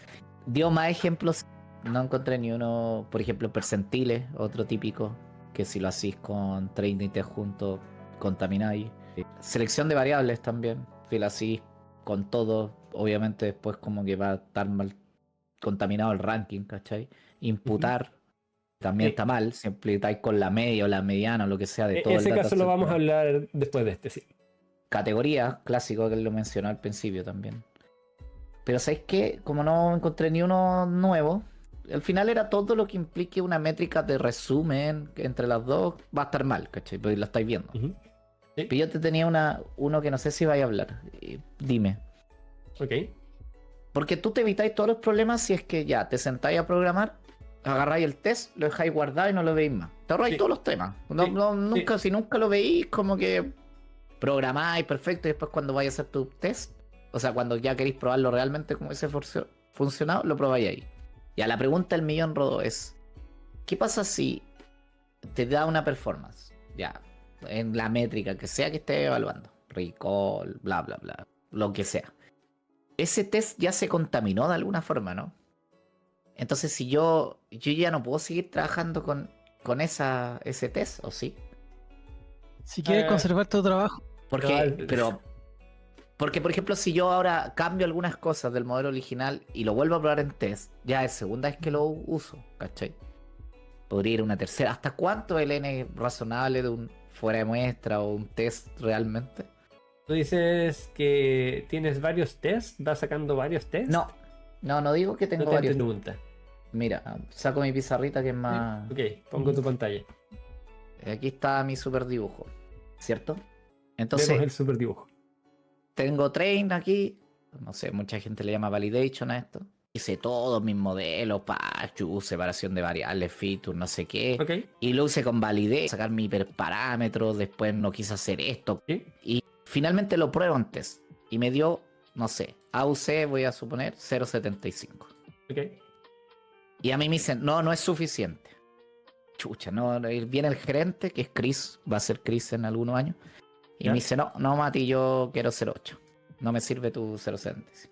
Dio más ejemplos, no encontré ni uno, por ejemplo, percentiles, otro típico, que si lo hacís con training test juntos, contamináis. Selección de variables también, si lo hacís con todo, obviamente después como que va a estar mal contaminado el ranking, ¿cachai? Imputar también está mal, si imputáis con la media o la mediana o lo que sea de todo el dataset. Ese caso lo vamos a dataset. hablar después de este, sí. Categoría, clásico que lo mencionó al principio también. Pero ¿sabéis qué? Como no encontré ni uno nuevo, al final era todo lo que implique una métrica de resumen entre las dos, va a estar mal, ¿cachai? Porque lo estáis viendo. Sí. Pero yo te tenía uno que no sé si vais a hablar. Dime. Ok. Porque tú te evitáis todos los problemas si es que ya te sentáis a programar, agarráis el test, lo dejáis guardado y no lo veis más. Te ahorráis todos los temas. Nunca, si nunca lo veis, como que programáis perfecto y después cuando vayas a hacer tu test, o sea, cuando ya queréis probarlo realmente como ese funcionado, lo probáis ahí. Ya la pregunta del millón, Rodo, es ¿qué pasa si te da una performance? Ya, en la métrica que sea que esté evaluando, recall, bla, bla, bla, lo que sea. Ese test ya se contaminó de alguna forma, ¿no? Entonces si yo ya no puedo seguir trabajando con ese test, ¿o sí? Si quieres conservar tu trabajo. Porque, por ejemplo, si yo ahora cambio algunas cosas del modelo original y lo vuelvo a probar en test, ya es segunda vez que lo uso, ¿cachai? Podría ir a una tercera. ¿Hasta cuánto el N razonable de un fuera de muestra o un test realmente? Tú dices que tienes varios tests, vas sacando varios tests. No digo que tengo no te varios. Pregunta. Mira, saco mi pizarrita que es más... Ok, pongo tu pantalla. Aquí está mi super dibujo, ¿cierto? Entonces, vemos el super dibujo. Tengo train aquí, no sé, mucha gente le llama validation a esto. Hice todos mis modelos, separación de variables, features, no sé qué. Okay. Y lo usé con validate, sacar mi hiperparámetro, después no quise hacer esto. ¿Sí? Y finalmente lo pruebo en test. Y me dio, no sé, AUC voy a suponer 0.75. Ok. Y a mí me dicen, no es suficiente. Chucha, no, viene el gerente, que es Chris, va a ser Chris en algunos años. Y me dice, no, Mati, yo quiero 0.8. No me sirve tu 0.75.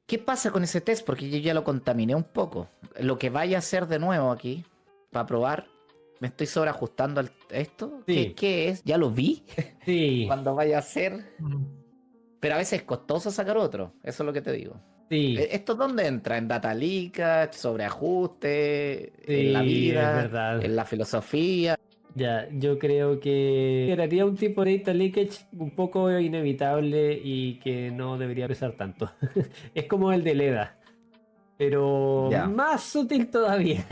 ¿Qué pasa con ese test? Porque yo ya lo contaminé un poco. Lo que vaya a hacer de nuevo aquí, para probar, ¿me estoy sobreajustando a esto? Sí. ¿Qué es? ¿Ya lo vi? Sí. Cuando vaya a hacer. Pero a veces es costoso sacar otro. Eso es lo que te digo. Sí. ¿Esto dónde entra? ¿En data leakage? ¿Sobreajuste? Sí, ¿En la vida? es verdad. ¿En la filosofía? Ya, yo creo que generaría un tipo de data leakage un poco inevitable y que no debería pesar tanto. Es como el de Leda, pero más sutil todavía.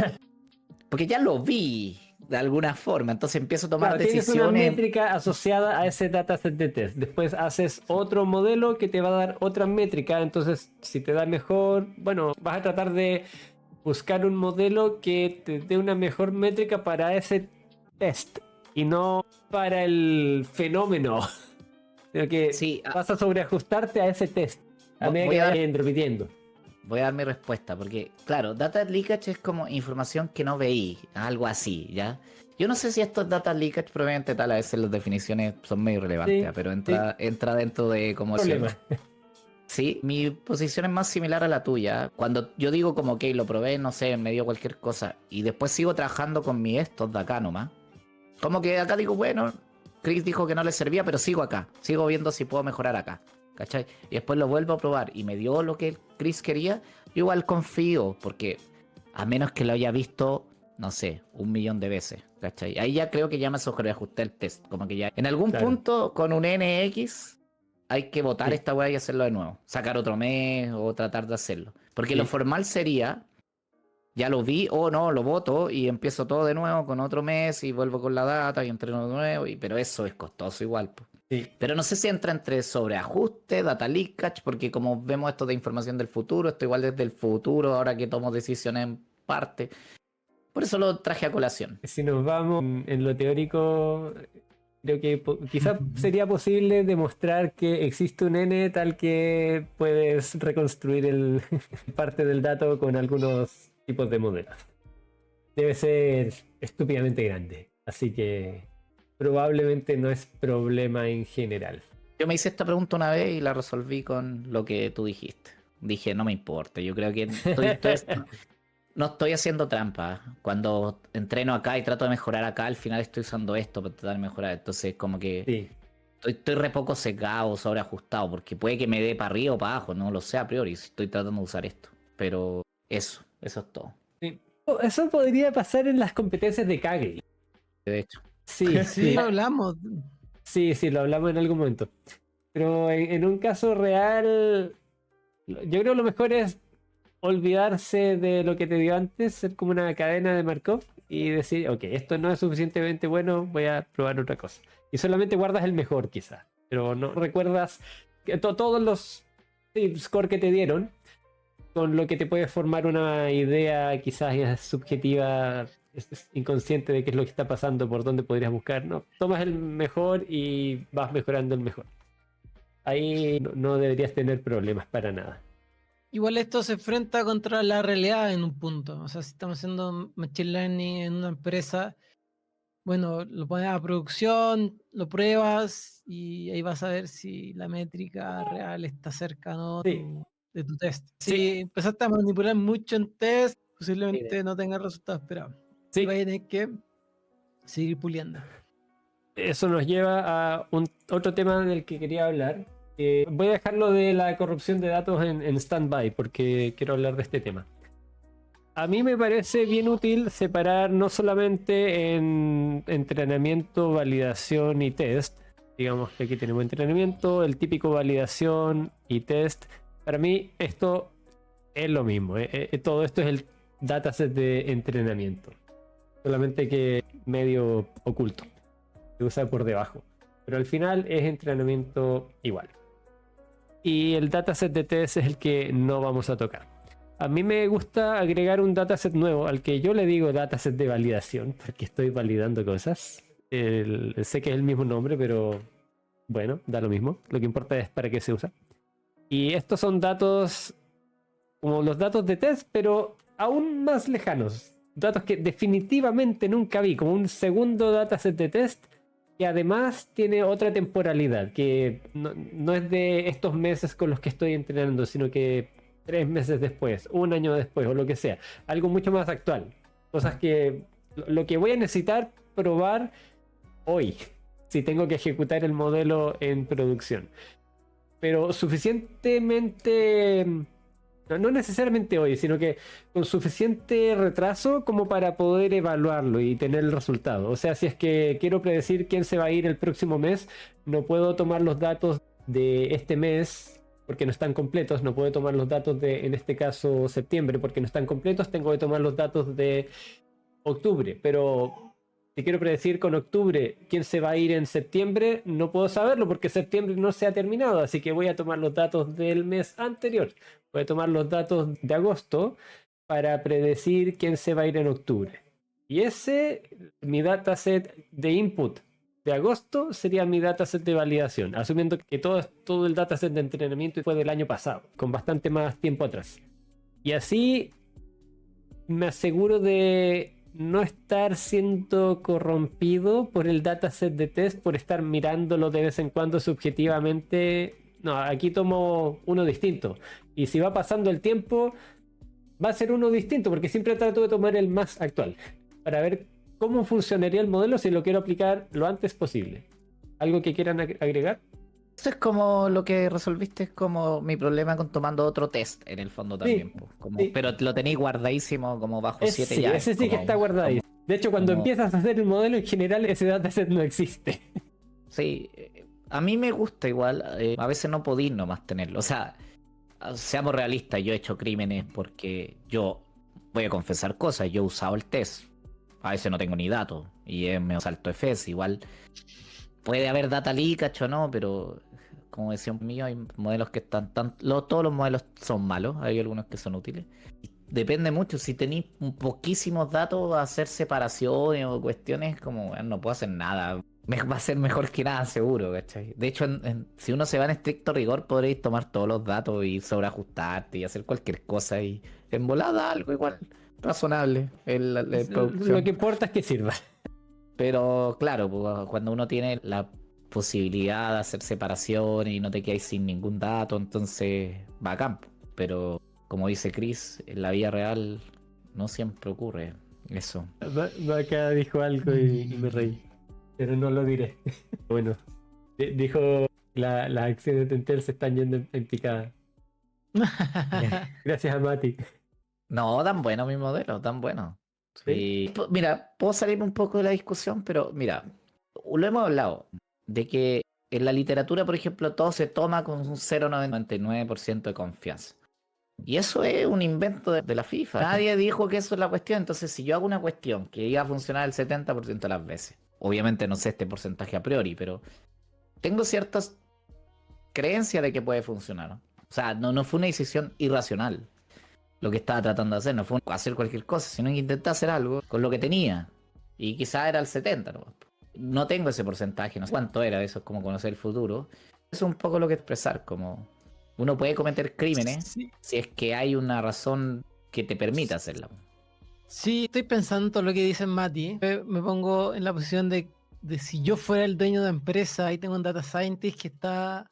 Porque ya lo vi de alguna forma, entonces empiezo a tomar decisiones. Tienes una métrica asociada a ese dataset de test. Después haces otro modelo que te va a dar otra métrica. Entonces, si te da mejor, bueno, vas a tratar de buscar un modelo que te dé una mejor métrica para ese test y no para el fenómeno. Sino que vas a sobreajustarte a ese test. A medida que vayan repitiendo. Voy a dar mi respuesta, porque, claro, data leakage es como información que no veí, algo así, ¿ya? Yo no sé si esto es data leakage, probablemente tal, a veces las definiciones son medio relevantes, pero entra dentro de como... Sí, mi posición es más similar a la tuya. Cuando yo digo como que lo probé, no sé, me dio cualquier cosa, y después sigo trabajando con mis estos de acá nomás. Como que acá digo, bueno, Chris dijo que no le servía, pero sigo acá. Sigo viendo si puedo mejorar acá. ¿Cachai? Y después lo vuelvo a probar y me dio lo que Chris quería. Yo igual confío, porque a menos que lo haya visto, no sé, 1.000.000 de veces. ¿Cachai? Ahí ya creo que ya me sobreajusté el test. Como que ya en algún punto con un NX hay que votar esta weá y hacerlo de nuevo. Sacar otro mes o tratar de hacerlo. Porque lo formal sería, ya lo vi, no, lo voto y empiezo todo de nuevo con otro mes y vuelvo con la data y entreno de nuevo. Pero eso es costoso igual. Sí. Pero no sé si entra entre sobreajuste, data leakage, porque como vemos esto de información del futuro, esto igual desde el futuro, ahora que tomo decisiones en parte. Por eso lo traje a colación. Si nos vamos en lo teórico, creo que quizás sería posible demostrar que existe un N tal que puedes reconstruir parte del dato con algunos tipos de modelos. Debe ser estúpidamente grande, así que probablemente no es problema en general. Yo me hice esta pregunta una vez y la resolví con lo que tú dijiste. Dije, no me importa, yo creo que no estoy haciendo trampa. Cuando entreno acá y trato de mejorar acá, al final estoy usando esto para tratar de mejorar. Entonces, como que estoy re poco secado, sobreajustado, porque puede que me dé para arriba o para abajo, no lo sé a priori, estoy tratando de usar esto. Pero eso es todo. Sí. Eso podría pasar en las competencias de Kaggle. De hecho. Sí, lo hablamos. Sí, lo hablamos en algún momento. Pero en un caso real, yo creo que lo mejor es olvidarse de lo que te dio antes, ser como una cadena de Markov y decir, ok, esto no es suficientemente bueno, voy a probar otra cosa. Y solamente guardas el mejor quizás, pero no recuerdas que todos los score que te dieron, con lo que te puede formar una idea quizás subjetiva, inconsciente de qué es lo que está pasando, por dónde podrías buscar, ¿no? Tomas el mejor y vas mejorando el mejor. Ahí no deberías tener problemas para nada. Igual esto se enfrenta contra la realidad en un punto. O sea, si estamos haciendo machine learning en una empresa, bueno, lo pones a producción, lo pruebas y ahí vas a ver si la métrica real está cerca o no de tu test. Si empezaste a manipular mucho en test, posiblemente no tengas resultados esperados. Y vas a tener que seguir puliendo. Eso nos lleva a otro tema del que quería hablar. Voy a dejarlo de la corrupción de datos en stand-by porque quiero hablar de este tema. A mí me parece bien útil separar no solamente en entrenamiento, validación y test. Digamos que aquí tenemos entrenamiento, el típico validación y test. Para mí esto es lo mismo. Todo esto es el dataset de entrenamiento. Solamente que medio oculto. Se usa por debajo. Pero al final es entrenamiento igual. Y el dataset de test es el que no vamos a tocar. A mí me gusta agregar un dataset nuevo al que yo le digo dataset de validación, porque estoy validando cosas. Sé que es el mismo nombre, pero bueno, da lo mismo. Lo que importa es para qué se usa. Y estos son datos como los datos de test, pero aún más lejanos. Datos que definitivamente nunca vi, como un segundo dataset de test que además tiene otra temporalidad, que no es de estos meses con los que estoy entrenando, sino que 3 meses después, 1 año después o lo que sea. Algo mucho más actual. Cosas que lo que voy a necesitar probar hoy, si tengo que ejecutar el modelo en producción. Pero suficientemente... No necesariamente hoy, sino que con suficiente retraso como para poder evaluarlo y tener el resultado. O sea, si es que quiero predecir quién se va a ir el próximo mes, no puedo tomar los datos de este mes porque no están completos. No puedo tomar los datos de, en este caso, septiembre porque no están completos. Tengo que tomar los datos de octubre. Pero si quiero predecir con octubre quién se va a ir en septiembre, no puedo saberlo porque septiembre no se ha terminado. Así que voy a tomar los datos del mes anterior. Voy a tomar los datos de agosto para predecir quién se va a ir en octubre. Y mi dataset de input de agosto sería mi dataset de validación, asumiendo que todo el dataset de entrenamiento fue del año pasado, con bastante más tiempo atrás. Y así me aseguro de no estar siendo corrompido por el dataset de test, por estar mirándolo de vez en cuando subjetivamente. No, aquí tomo uno distinto. Y si va pasando el tiempo, va a ser uno distinto, porque siempre trato de tomar el más actual, para ver cómo funcionaría el modelo si lo quiero aplicar lo antes posible. ¿Algo que quieran agregar? Eso es como lo que resolviste, es como mi problema con tomando otro test en el fondo también. Sí, Po. Como, sí. pero lo tenéis guardadísimo como bajo 7 Sí, llaves. ese sí que está guardado ahí. De hecho, cuando como- empiezas a hacer el modelo, en general ese dataset no existe. Sí, a mí me gusta igual, a veces no podéis nomás tenerlo. O sea, seamos realistas, yo he hecho crímenes porque yo voy a confesar cosas, yo he usado el test. A veces no tengo ni datos y es medio salto de fe, igual puede haber data leakage o no, pero como decía un mío, hay modelos que están todos los modelos son malos, hay algunos que son útiles. Depende mucho, si tenéis poquísimos datos, hacer separaciones o cuestiones como, bueno, no puedo hacer nada. Va a ser mejor que nada, seguro, ¿cachai? De hecho, si uno se va en estricto rigor, podréis tomar todos los datos y sobreajustarte y hacer cualquier cosa y en volada algo igual razonable en la Lo producción. que importa es que sirva. Pero claro, pues, cuando uno tiene la posibilidad de hacer separaciones y no te quedas sin ningún dato, entonces va a campo. Pero como dice Chris, en la vida real no siempre ocurre eso. Acá dijo algo y me reí, pero no lo diré. Bueno, dijo las acciones de Entel se están yendo en picada. Gracias a Mati. No, tan bueno mi modelo, tan bueno. ¿Sí? Sí. Mira, puedo salir un poco de la discusión, pero mira, lo hemos hablado, de que en la literatura, por ejemplo, todo se toma con un 0,99% de confianza. Y eso es un invento de la FIFA. Nadie dijo que eso es la cuestión. Entonces, si yo hago una cuestión que iba a funcionar el 70% de las veces, obviamente no sé este porcentaje a priori, pero tengo ciertas creencias de que puede funcionar, ¿no? O sea, no fue una decisión irracional lo que estaba tratando de hacer. No fue hacer cualquier cosa, sino que intenté hacer algo con lo que tenía. Y quizá era el 70, ¿no? No tengo ese porcentaje, no sé cuánto era, eso es como conocer el futuro. Eso es un poco lo que expresar, como uno puede cometer crímenes Sí, si es que hay una razón que te permita hacerlo. sí, estoy pensando todo lo que dice Mati. Me pongo en la posición de si yo fuera el dueño de empresa y tengo un data scientist que está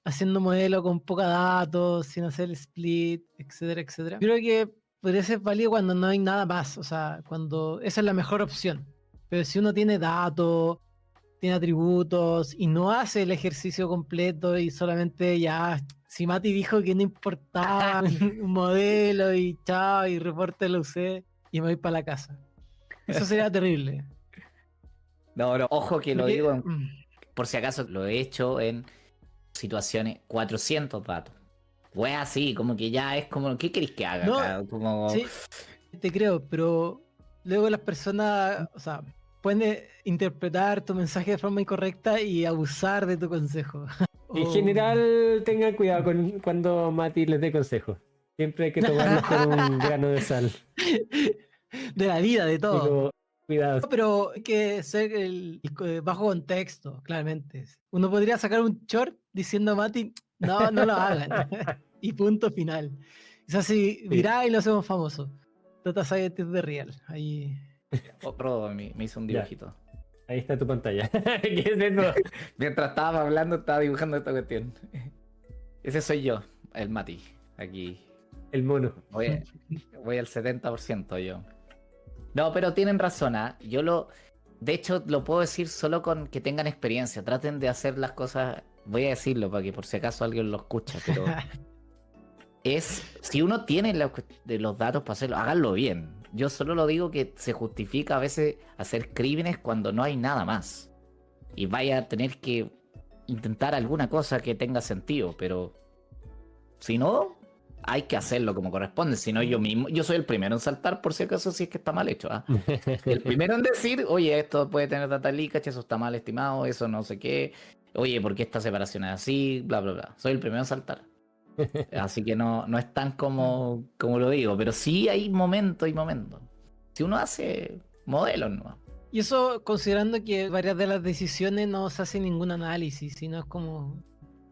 haciendo modelo con poca datos, sin hacer el split, etcétera, etcétera. Yo creo que podría ser válido cuando no hay nada más, o sea, cuando esa es la mejor opción. Pero si uno tiene datos, tiene atributos y no hace el ejercicio completo y solamente ya, si Mati dijo que no importaba un modelo y chao y reporte lo usé y me voy para la casa. Eso sería terrible. No, no, ojo que lo Porque, digo por si acaso lo he hecho en situaciones 400 datos. Fue así, como que ya es como, ¿qué queréis que haga no, acá? Como, sí, te creo, pero luego las personas, o sea, pueden interpretar tu mensaje de forma incorrecta y abusar de tu consejo. En O- general, tengan cuidado cuando Mati les dé consejos. Siempre hay que tomarlos con un grano de sal. de la vida, de todo. Digo, cuidado. No, pero hay que ser bajo contexto, claramente. Uno podría sacar un short diciendo a Mati, no, no lo hagan. Y punto final. Es así, Sí, viral y lo hacemos famoso. Data Scientist de Real. Ahí. otro me hizo un ya, dibujito. ahí está tu pantalla. ¿Qué es eso? Mientras estaba hablando, estaba dibujando esta cuestión. Ese soy yo, el Mati. Aquí. El mono. Voy al 70% yo. No, pero tienen razón, ¿ah? De hecho, lo puedo decir solo con que tengan experiencia. Traten de hacer las cosas. Voy a decirlo para que por si acaso alguien lo escucha, pero si uno tiene los datos para hacerlo, háganlo bien. Yo solo lo digo que se justifica a veces hacer crímenes cuando no hay nada más. Y vaya a tener que intentar alguna cosa que tenga sentido, pero si no, hay que hacerlo como corresponde. Si no, yo soy el primero en saltar por si acaso si es que está mal hecho. ¿Ah? El primero en decir, oye, esto puede tener data leakage, eso está mal estimado, eso no sé qué. Oye, ¿por qué esta separación es así? Bla, bla, bla. Soy el primero en saltar. Así que no es tan como lo digo, pero sí hay momentos y momentos. Si uno hace modelos, ¿no? Y eso considerando que varias de las decisiones no se hace ningún análisis, sino es como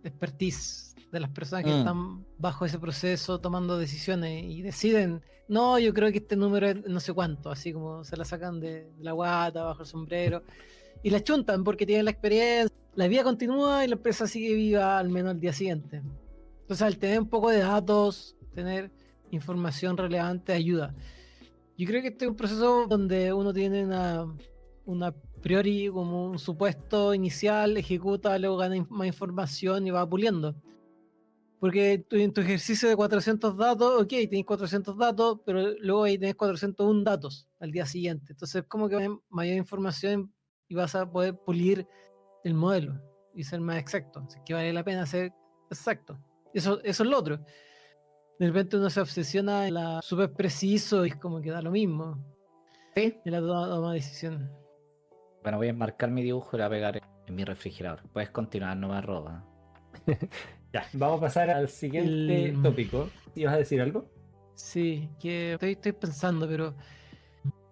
expertise de las personas que están bajo ese proceso tomando decisiones y deciden, no, yo creo que este número es no sé cuánto, así como se la sacan de la guata, bajo el sombrero, y la chuntan porque tienen la experiencia, la vida continúa y la empresa sigue viva al menos el día siguiente. Entonces al tener un poco de datos, tener información relevante ayuda. Yo creo que este es un proceso donde uno tiene una priori como un supuesto inicial, ejecuta, luego gana más información y va puliendo. Porque en tu ejercicio de 400 datos, ok, tenés 400 datos, pero luego ahí tenés 401 datos al día siguiente. Entonces, como que hay mayor información y vas a poder pulir el modelo y ser más exacto. Así que vale la pena ser exacto. Eso es lo otro. De repente uno se obsesiona en la súper preciso y es como que da lo mismo. Sí. En la toma de decisión. Bueno, voy a enmarcar mi dibujo y lo voy a pegar en mi refrigerador. Puedes continuar, no me roba. Ya, vamos a pasar al siguiente tópico. ¿Ibas a decir algo? Sí, que estoy pensando, pero...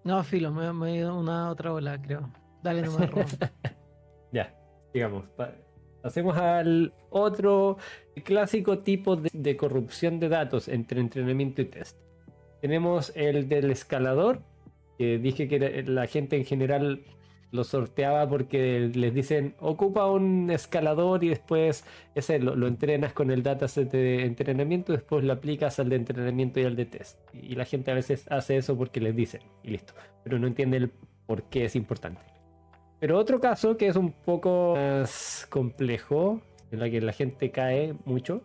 No, filo, me he ido una otra ola, creo. Dale nomás, Ron. Ya, digamos. Pasemos al otro clásico tipo de corrupción de datos entre entrenamiento y test. Tenemos el del escalador, que dije que la gente en general lo sorteaba porque les dicen ocupa un escalador y después ese lo entrenas con el dataset de entrenamiento, después lo aplicas al de entrenamiento y al de test. Y la gente a veces hace eso porque les dicen y listo, pero no entiende el por qué es importante. Pero otro caso que es un poco más complejo, en la que la gente cae mucho,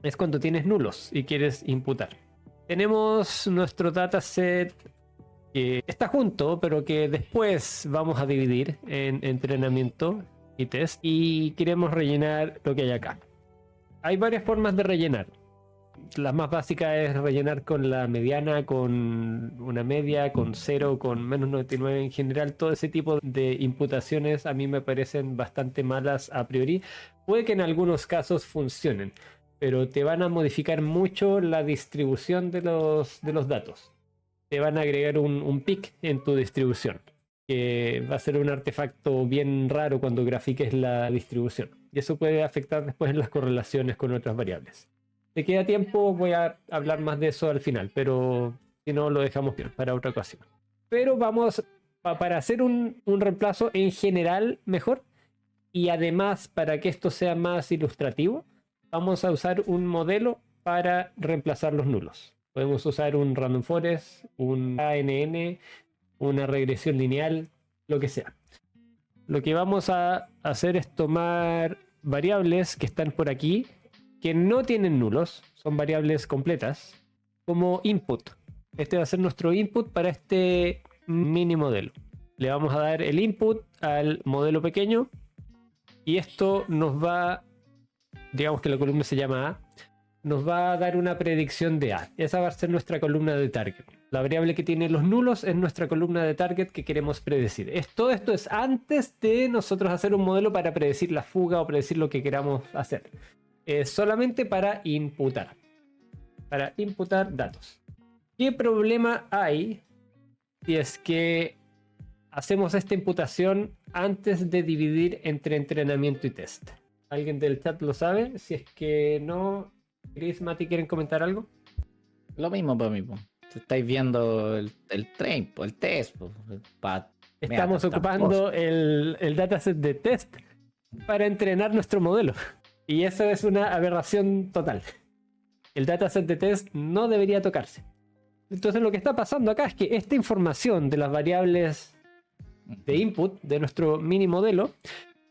es cuando tienes nulos y quieres imputar. Tenemos nuestro dataset que está junto, pero que después vamos a dividir en entrenamiento y test, y queremos rellenar lo que hay acá. Hay varias formas de rellenar. La más básica es rellenar con la mediana, con una media, con 0, con menos 99. En general, todo ese tipo de imputaciones a mí me parecen bastante malas a priori. Puede que en algunos casos funcionen, pero te van a modificar mucho la distribución de los datos. Te van a agregar un pic en tu distribución, que va a ser un artefacto bien raro cuando grafiques la distribución. Y eso puede afectar después en las correlaciones con otras variables. Te queda tiempo, voy a hablar más de eso al final, pero si no lo dejamos para otra ocasión. Pero vamos, para hacer un reemplazo en general mejor, y además para que esto sea más ilustrativo, vamos a usar un modelo para reemplazar los nulos. Podemos usar un random forest, un ANN, una regresión lineal, lo que sea. Lo que vamos a hacer es tomar variables que están por aquí, que no tienen nulos, son variables completas, como input. Este va a ser nuestro input para este mini modelo. Le vamos a dar el input al modelo pequeño y esto nos va, digamos que la columna se llama A, nos va a dar una predicción de A. Esa va a ser nuestra columna de target. La variable que tiene los nulos es nuestra columna de target que queremos predecir. Todo esto es antes de nosotros hacer un modelo para predecir la fuga o predecir lo que queramos hacer. Es solamente para imputar. Para imputar datos. ¿Qué problema hay si es que hacemos esta imputación antes de dividir entre entrenamiento y test? ¿Alguien del chat lo sabe? Si es que no, Chris, Mati, ¿quieren comentar algo? Lo mismo para mí, po. Estáis viendo el train, po, el test. Po, Estamos ocupando el dataset de test para entrenar nuestro modelo. Y eso es una aberración total. El dataset de test no debería tocarse. Entonces lo que está pasando acá es que esta información de las variables de input de nuestro mini modelo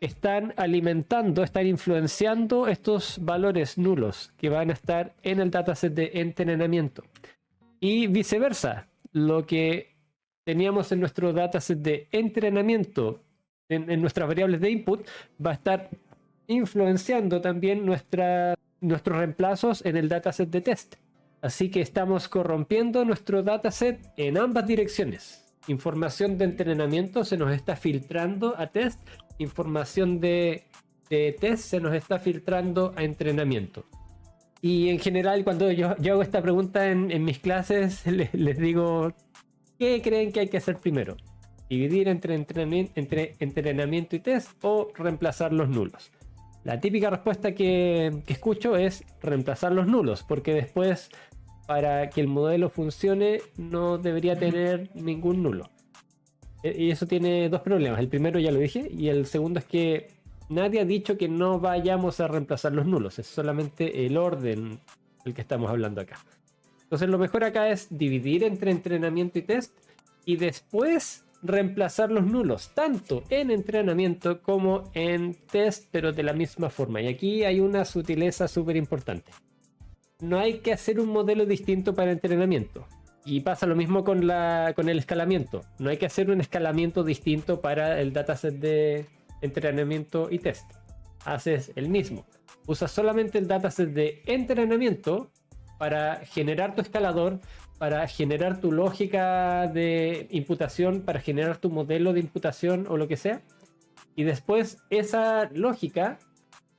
están alimentando, están influenciando estos valores nulos que van a estar en el dataset de entrenamiento. Y viceversa, lo que teníamos en nuestro dataset de entrenamiento, en nuestras variables de input, va a estar influenciando también nuestros reemplazos en el dataset de test. Así que estamos corrompiendo nuestro dataset en ambas direcciones. Información de entrenamiento se nos está filtrando a test, información de test se nos está filtrando a entrenamiento. Y en general, cuando yo hago esta pregunta en mis clases, les digo, ¿qué creen que hay que hacer primero? ¿Dividir entre entrenamiento y test o reemplazar los nulos? La típica respuesta que escucho es reemplazar los nulos, porque después, para que el modelo funcione, no debería tener ningún nulo. Y eso tiene dos problemas. El primero ya lo dije, y el segundo es que nadie ha dicho que no vayamos a reemplazar los nulos. Es solamente el orden del que estamos hablando acá. Entonces lo mejor acá es dividir entre entrenamiento y test, y después reemplazar los nulos, tanto en entrenamiento como en test, pero de la misma forma. Y aquí hay una sutileza súper importante. No hay que hacer un modelo distinto para entrenamiento. Y pasa lo mismo con el escalamiento. No hay que hacer un escalamiento distinto para el dataset de entrenamiento y test. Haces el mismo. Usas solamente el dataset de entrenamiento para generar tu escalador, para generar tu lógica de imputación, para generar tu modelo de imputación o lo que sea. Y después esa lógica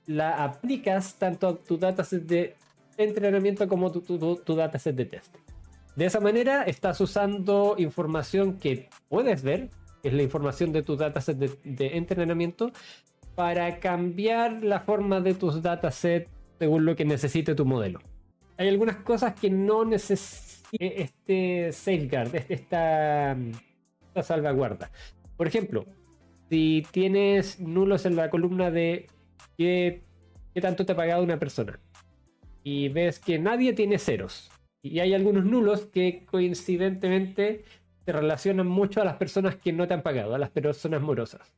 la aplicas tanto a tu dataset de entrenamiento como tu dataset de test. De esa manera estás usando información que puedes ver, que es la información de tu dataset de entrenamiento, para cambiar la forma de tus datasets según lo que necesite tu modelo. Hay algunas cosas que no necesitan este safeguard, esta salvaguarda. Por ejemplo, si tienes nulos en la columna de qué tanto te ha pagado una persona y ves que nadie tiene ceros y hay algunos nulos que coincidentemente se relacionan mucho a las personas que no te han pagado, a las personas morosas.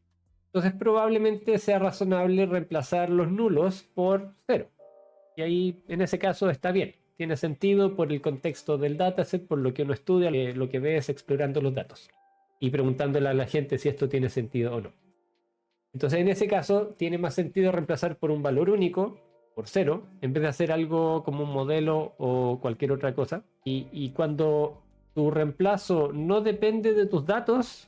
Entonces probablemente sea razonable reemplazar los nulos por cero. Y ahí en ese caso está bien. Tiene sentido por el contexto del dataset, por lo que uno estudia, lo que ve es explorando los datos y preguntándole a la gente si esto tiene sentido o no. Entonces en ese caso tiene más sentido reemplazar por un valor único, por cero, en vez de hacer algo como un modelo o cualquier otra cosa. Y cuando tu reemplazo no depende de tus datos,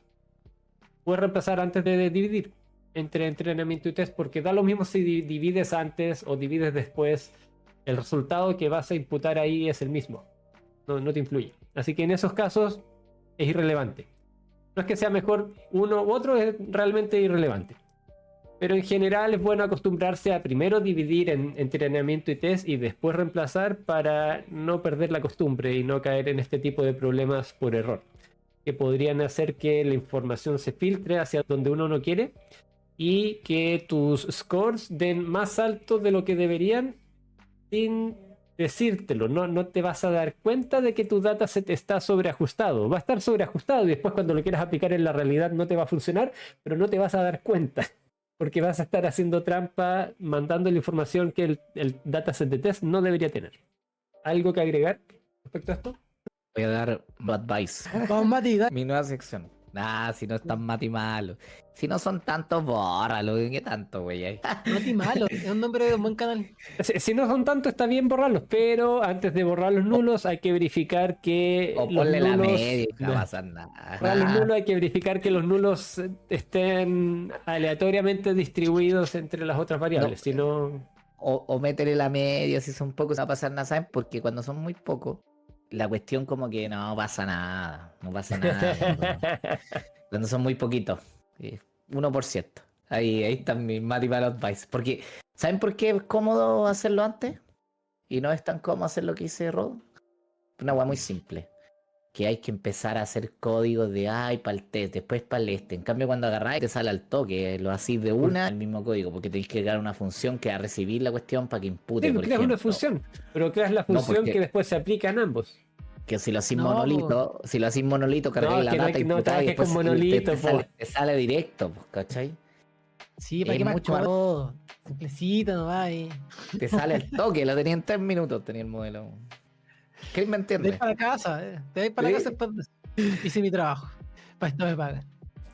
puedes reemplazar antes de dividir entre entrenamiento y test, porque da lo mismo si divides antes o divides después. El resultado que vas a imputar ahí es el mismo. No te influye. Así que en esos casos es irrelevante. No es que sea mejor uno u otro, es realmente irrelevante. Pero en general es bueno acostumbrarse a primero dividir en entrenamiento y test y después reemplazar para no perder la costumbre y no caer en este tipo de problemas por error, que podrían hacer que la información se filtre hacia donde uno no quiere y que tus scores den más alto de lo que deberían sin decírtelo. No te vas a dar cuenta de que tu dataset está sobreajustado. Va a estar sobreajustado y después cuando lo quieras aplicar en la realidad no te va a funcionar, pero no te vas a dar cuenta porque vas a estar haciendo trampa mandando la información que el dataset de test no debería tener. ¿Algo que agregar respecto a esto? Voy a dar advice. Vamos, Mati, dale. Mi nueva sección. Nah, si no es tan Mati malo. Si no son tantos, bórralo. ¿Qué tanto, güey? Mati malo, es un nombre de un buen canal. Si no son tantos, está bien borrarlos, pero antes de borrar los nulos hay que verificar que O los ponle la nulos... media y no va a pasar nada. Para los nulos hay que verificar que los nulos estén aleatoriamente distribuidos entre las otras variables, si no... O métele la media, si son pocos, no va a pasar nada, ¿saben? Porque cuando son muy pocos, la cuestión como que no pasa nada. No pasa nada. Cuando son muy poquitos. 1%. Ahí está mi Mati para advice. Porque, ¿saben por qué es cómodo hacerlo antes? Y no es tan cómodo hacer lo que hice Rod. Una hueá muy simple. Que hay que empezar a hacer códigos de para el test, después para el este. En cambio, cuando agarráis, te sale al toque, lo hacís de una, el mismo código, porque tenéis que crear una función que va a recibir la cuestión para que impute. Sí, por creas ejemplo. una función, pero creas la función porque- que después se aplica en ambos. Que si lo hacís No, monolito, si lo hacís monolito, cargáis la que data y no trabajes con después monolito, te sale directo, pues, ¿cachai? Sí, para Es qué más mucho más- todo. Simplecito, no va ahí. Te sale al toque, lo tenía en 3 minutos, tenía el modelo. ¿Qué me Te entiendes? vais para casa, te vais para Sí. casa después de eso. Hice mi trabajo. Para esto me pagan.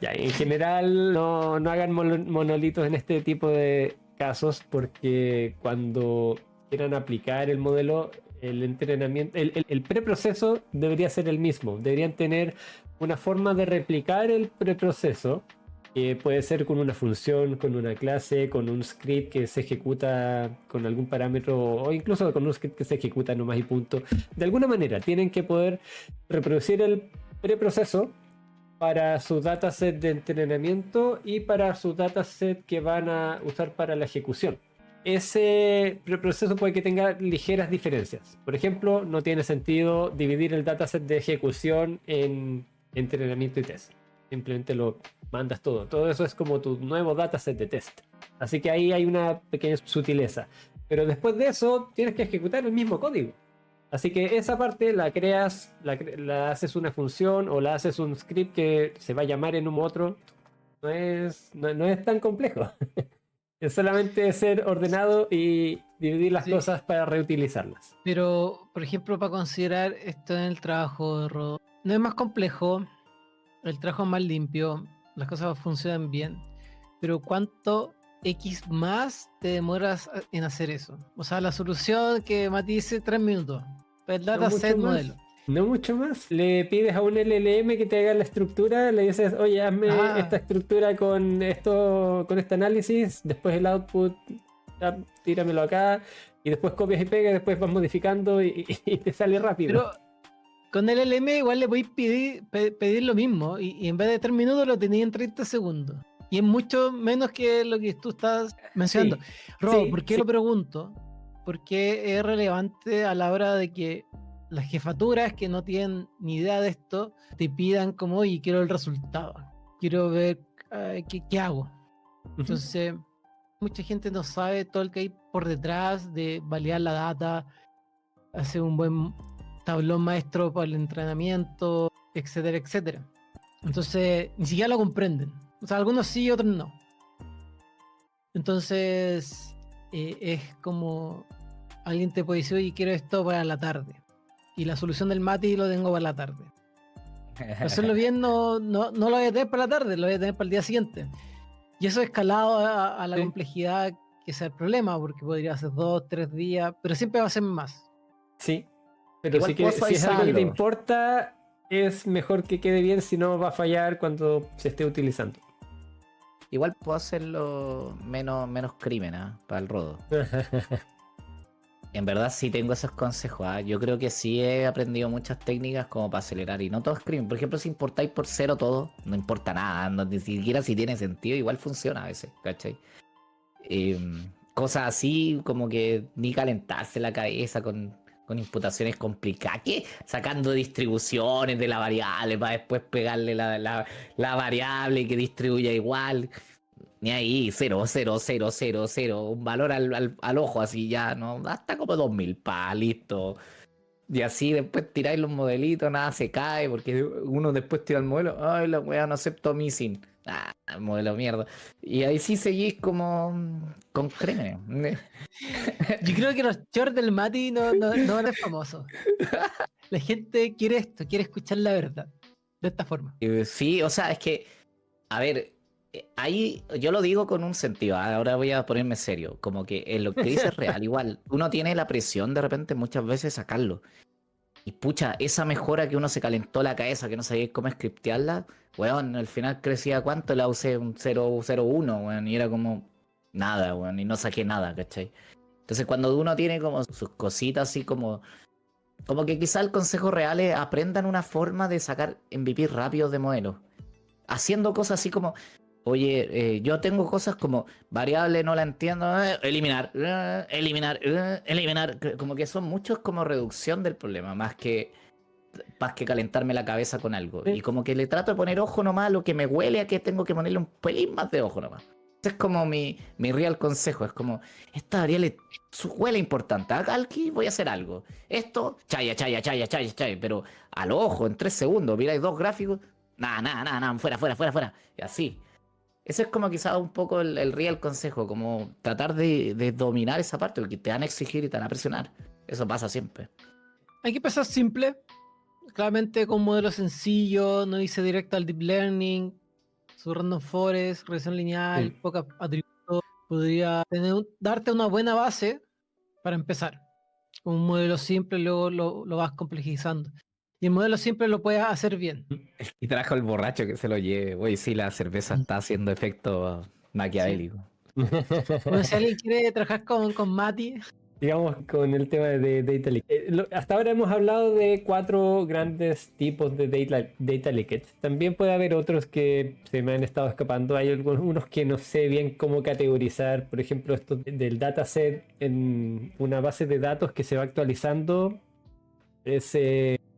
Ya, en general no hagan monolitos en este tipo de casos porque cuando quieran aplicar el modelo, el entrenamiento, el preproceso debería ser el mismo. Deberían tener una forma de replicar el preproceso, que puede ser con una función, con una clase, con un script que se ejecuta con algún parámetro o incluso con un script que se ejecuta nomás y punto. De alguna manera tienen que poder reproducir el preproceso para su dataset de entrenamiento y para su dataset que van a usar para la ejecución. Ese proceso puede que tenga ligeras diferencias. Por ejemplo, no tiene sentido dividir el dataset de ejecución en entrenamiento y test. Simplemente lo mandas todo. Todo eso es como tu nuevo dataset de test. Así que ahí hay una pequeña sutileza. Pero después de eso, tienes que ejecutar el mismo código. Así que esa parte la creas, la haces una función o la haces un script que se va a llamar en un otro. No es tan complejo. Es solamente ser ordenado y dividir las Sí. cosas para reutilizarlas. Pero, por ejemplo, para considerar esto en el trabajo, no es más complejo, el trabajo es más limpio, las cosas funcionan bien, pero ¿cuánto X más te demoras en hacer eso? O sea, la solución que Mati dice, 3 minutos. El No dataset mucho más. modelo. No mucho más. Le pides a un LLM que te haga la estructura, le dices, oye, hazme Ah. esta estructura con esto, con este análisis, después el output, ya, tíramelo acá, y después copias y pegas, después vas modificando y te sale rápido. Pero con el LM igual le podéis pedir lo mismo y en vez de 3 minutos lo tenéis en 30 segundos. Y es mucho menos que lo que tú estás mencionando. Sí, Rob, sí, ¿por qué sí. lo pregunto? Porque es relevante a la hora de que las jefaturas que no tienen ni idea de esto te pidan como, oye, quiero el resultado. Quiero ver qué hago. Ujú. Entonces, mucha gente no sabe todo el que hay por detrás de validar la data, hacer un buen tablón maestro para el entrenamiento, etcétera, etcétera. Entonces, ni siquiera lo comprenden. O sea, algunos sí, otros no. Entonces, es como alguien te puede decir, oye, quiero esto para la tarde. Y la solución del Mati lo tengo para la tarde. Pero hacerlo bien no lo voy a tener para la tarde, lo voy a tener para el día siguiente. Y eso escalado a la Sí. complejidad que sea el problema, porque podría ser 2, 3 días, pero siempre va a ser más. Sí, pero Igual si, puedo si es algo que te suavizarlo. importa, es mejor que quede bien, si no va a fallar cuando se esté utilizando. Igual puedo hacerlo menos crimen, para el rodo. En verdad sí tengo esos consejos. Yo creo que sí he aprendido muchas técnicas como para acelerar. Y no todo es crimen. Por ejemplo, si importáis por cero todo, no importa nada. Ni siquiera si tiene sentido, igual funciona a veces, ¿cachai? Cosas así como que ni calentarse la cabeza con imputaciones complicadas. ¿Qué? Sacando distribuciones de la variable para después pegarle la variable y que distribuya igual. Ni ahí, 0, 0, 0, 0, 0. Un valor al ojo así ya, ¿no? Hasta como 2000, listo. Y así después tiráis los modelitos, nada se cae, porque uno después tira el modelo, ay, la weá no acepto missing. Ah, modelo mierda. Y ahí sí seguís como con crímenes. Yo creo que los shorts del Mati no van a ser famosos. La gente quiere esto, quiere escuchar la verdad. De esta forma. Sí, o sea, es que, a ver, ahí yo lo digo con un sentido, ahora voy a ponerme serio, como que en lo que dices es real, igual, uno tiene la presión de repente muchas veces sacarlo. Y pucha, esa mejora que uno se calentó la cabeza, que no sabía cómo scriptearla, weón, al final crecía cuánto, la usé un 0,01, weón, y era como nada, weón, y no saqué nada, ¿cachai? Entonces cuando uno tiene como sus cositas así como que quizá el consejo real es aprendan una forma de sacar MVP rápidos de modelos. Haciendo cosas así como, oye, yo tengo cosas como variable, no la entiendo, eliminar, eliminar. Como que son muchos como reducción del problema, más que calentarme la cabeza con algo. Y como que le trato de poner ojo nomás a lo que me huele a que tengo que ponerle un pelín más de ojo nomás. Ese es como mi real consejo. Es como, esta variable huele importante. Acá aquí voy a hacer algo. Esto, chaya, chaya, chaya, chaya, chaya. Pero al ojo, en 3 segundos, miráis 2 gráficos. Nada, fuera, fuera, fuera, fuera. Y así. Ese es como quizá un poco el real consejo. Como tratar de dominar esa parte. Porque te van a exigir y te van a presionar. Eso pasa siempre. Hay que empezar simple. Claramente con un modelo sencillo, no hice directo al deep learning, su random forest, regresión lineal, pocos atributos. Podría darte una buena base para empezar. Con un modelo simple, luego lo vas complejizando. Y el modelo simple lo puedes hacer bien. Y trajo el borracho que se lo lleve. Oye, sí, la cerveza está haciendo efecto maquiavélico. Bueno, si alguien quiere trabajar con Mati, Digamos con el tema de data leak. Hasta ahora hemos hablado de 4 grandes tipos de data leakage. También puede haber otros que se me han estado escapando. Hay unos que no sé bien cómo categorizar. Por ejemplo, esto del dataset en una base de datos que se va actualizando.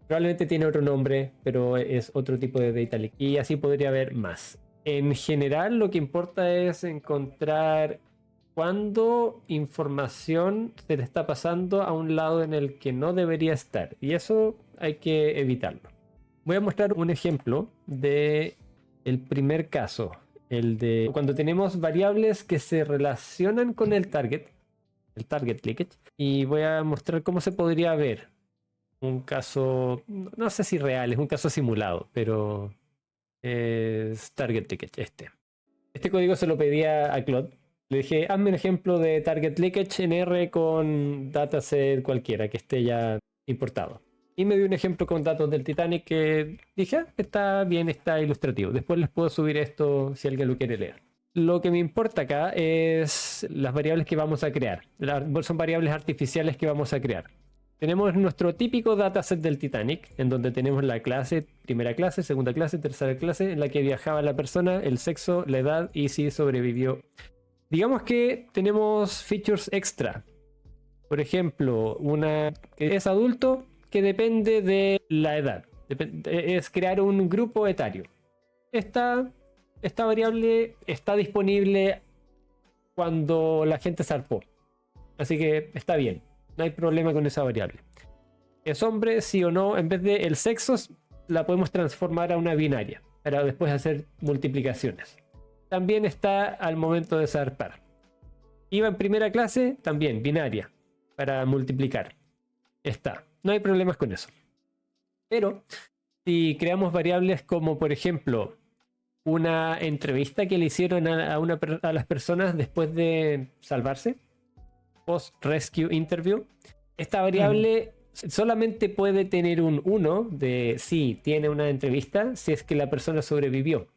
Probablemente tiene otro nombre, pero es otro tipo de data leak. Y así podría haber más. En general, lo que importa es encontrar cuando información se le está pasando a un lado en el que no debería estar. Y eso hay que evitarlo. Voy a mostrar un ejemplo de el primer caso. El de cuando tenemos variables que se relacionan con el target leakage. Y voy a mostrar cómo se podría ver un caso, no sé si real, es un caso simulado, pero es target leakage Este código se lo pedía a Claude. Le dije, hazme un ejemplo de target leakage en R con dataset cualquiera que esté ya importado. Y me dio un ejemplo con datos del Titanic que dije, está bien, está ilustrativo. Después les puedo subir esto si alguien lo quiere leer. Lo que me importa acá es las variables que vamos a crear. Son variables artificiales que vamos a crear. Tenemos nuestro típico dataset del Titanic, en donde tenemos la clase, primera clase, segunda clase, tercera clase, en la que viajaba la persona, el sexo, la edad y si sobrevivió. Digamos que tenemos features extra. Por ejemplo, una que es adulto que depende de la edad. Es crear un grupo etario. Esta variable está disponible cuando la gente zarpó. Así que está bien. No hay problema con esa variable. Es hombre, sí o no. En vez de el sexo, la podemos transformar a una binaria para después hacer multiplicaciones. También está al momento de zarpar. Iba en primera clase, también binaria para multiplicar. Está. No hay problemas con eso. Pero si creamos variables como, por ejemplo, una entrevista que le hicieron a las personas después de salvarse, post-rescue interview, esta variable solamente puede tener un 1 de sí, tiene una entrevista si es que la persona sobrevivió.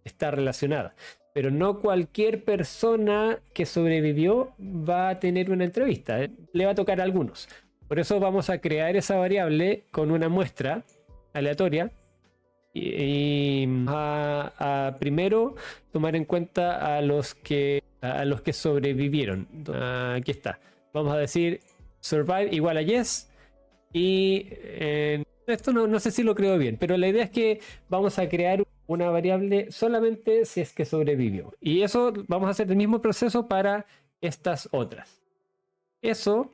Está relacionada. Pero no cualquier persona que sobrevivió va a tener una entrevista. Le va a tocar a algunos. Por eso vamos a crear esa variable con una muestra aleatoria y a primero tomar en cuenta a los que sobrevivieron. Aquí está. Vamos a decir survive igual a yes y esto no sé si lo creo bien, pero la idea es que vamos a crear una variable solamente si es que sobrevivió. Y eso vamos a hacer el mismo proceso para estas otras. Eso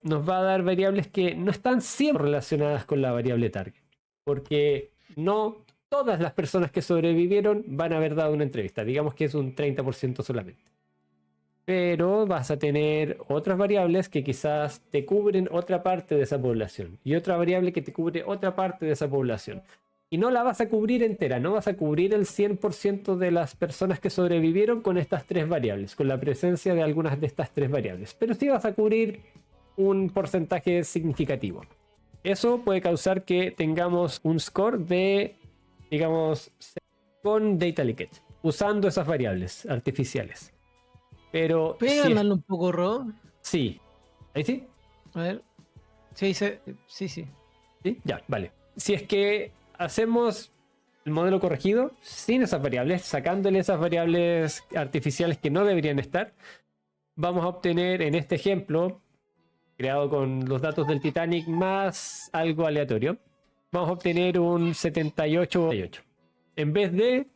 nos va a dar variables que no están siempre relacionadas con la variable target. Porque no todas las personas que sobrevivieron van a haber dado una entrevista. Digamos que es un 30% solamente. Pero vas a tener otras variables que quizás te cubren otra parte de esa población. Y otra variable que te cubre otra parte de esa población. Y no la vas a cubrir entera, no vas a cubrir el 100% de las personas que sobrevivieron con estas tres variables, con la presencia de algunas de estas tres variables. Pero sí vas a cubrir un porcentaje significativo. Eso puede causar que tengamos un score de, digamos, con data leakage, usando esas variables artificiales. Pero pégale un poco, Ro. Sí. ¿Ahí sí? A ver. Sí. ¿Sí? Ya, vale. Si es que hacemos el modelo corregido sin esas variables, sacándole esas variables artificiales que no deberían estar, vamos a obtener en este ejemplo, creado con los datos del Titanic más algo aleatorio, vamos a obtener un 78 en vez de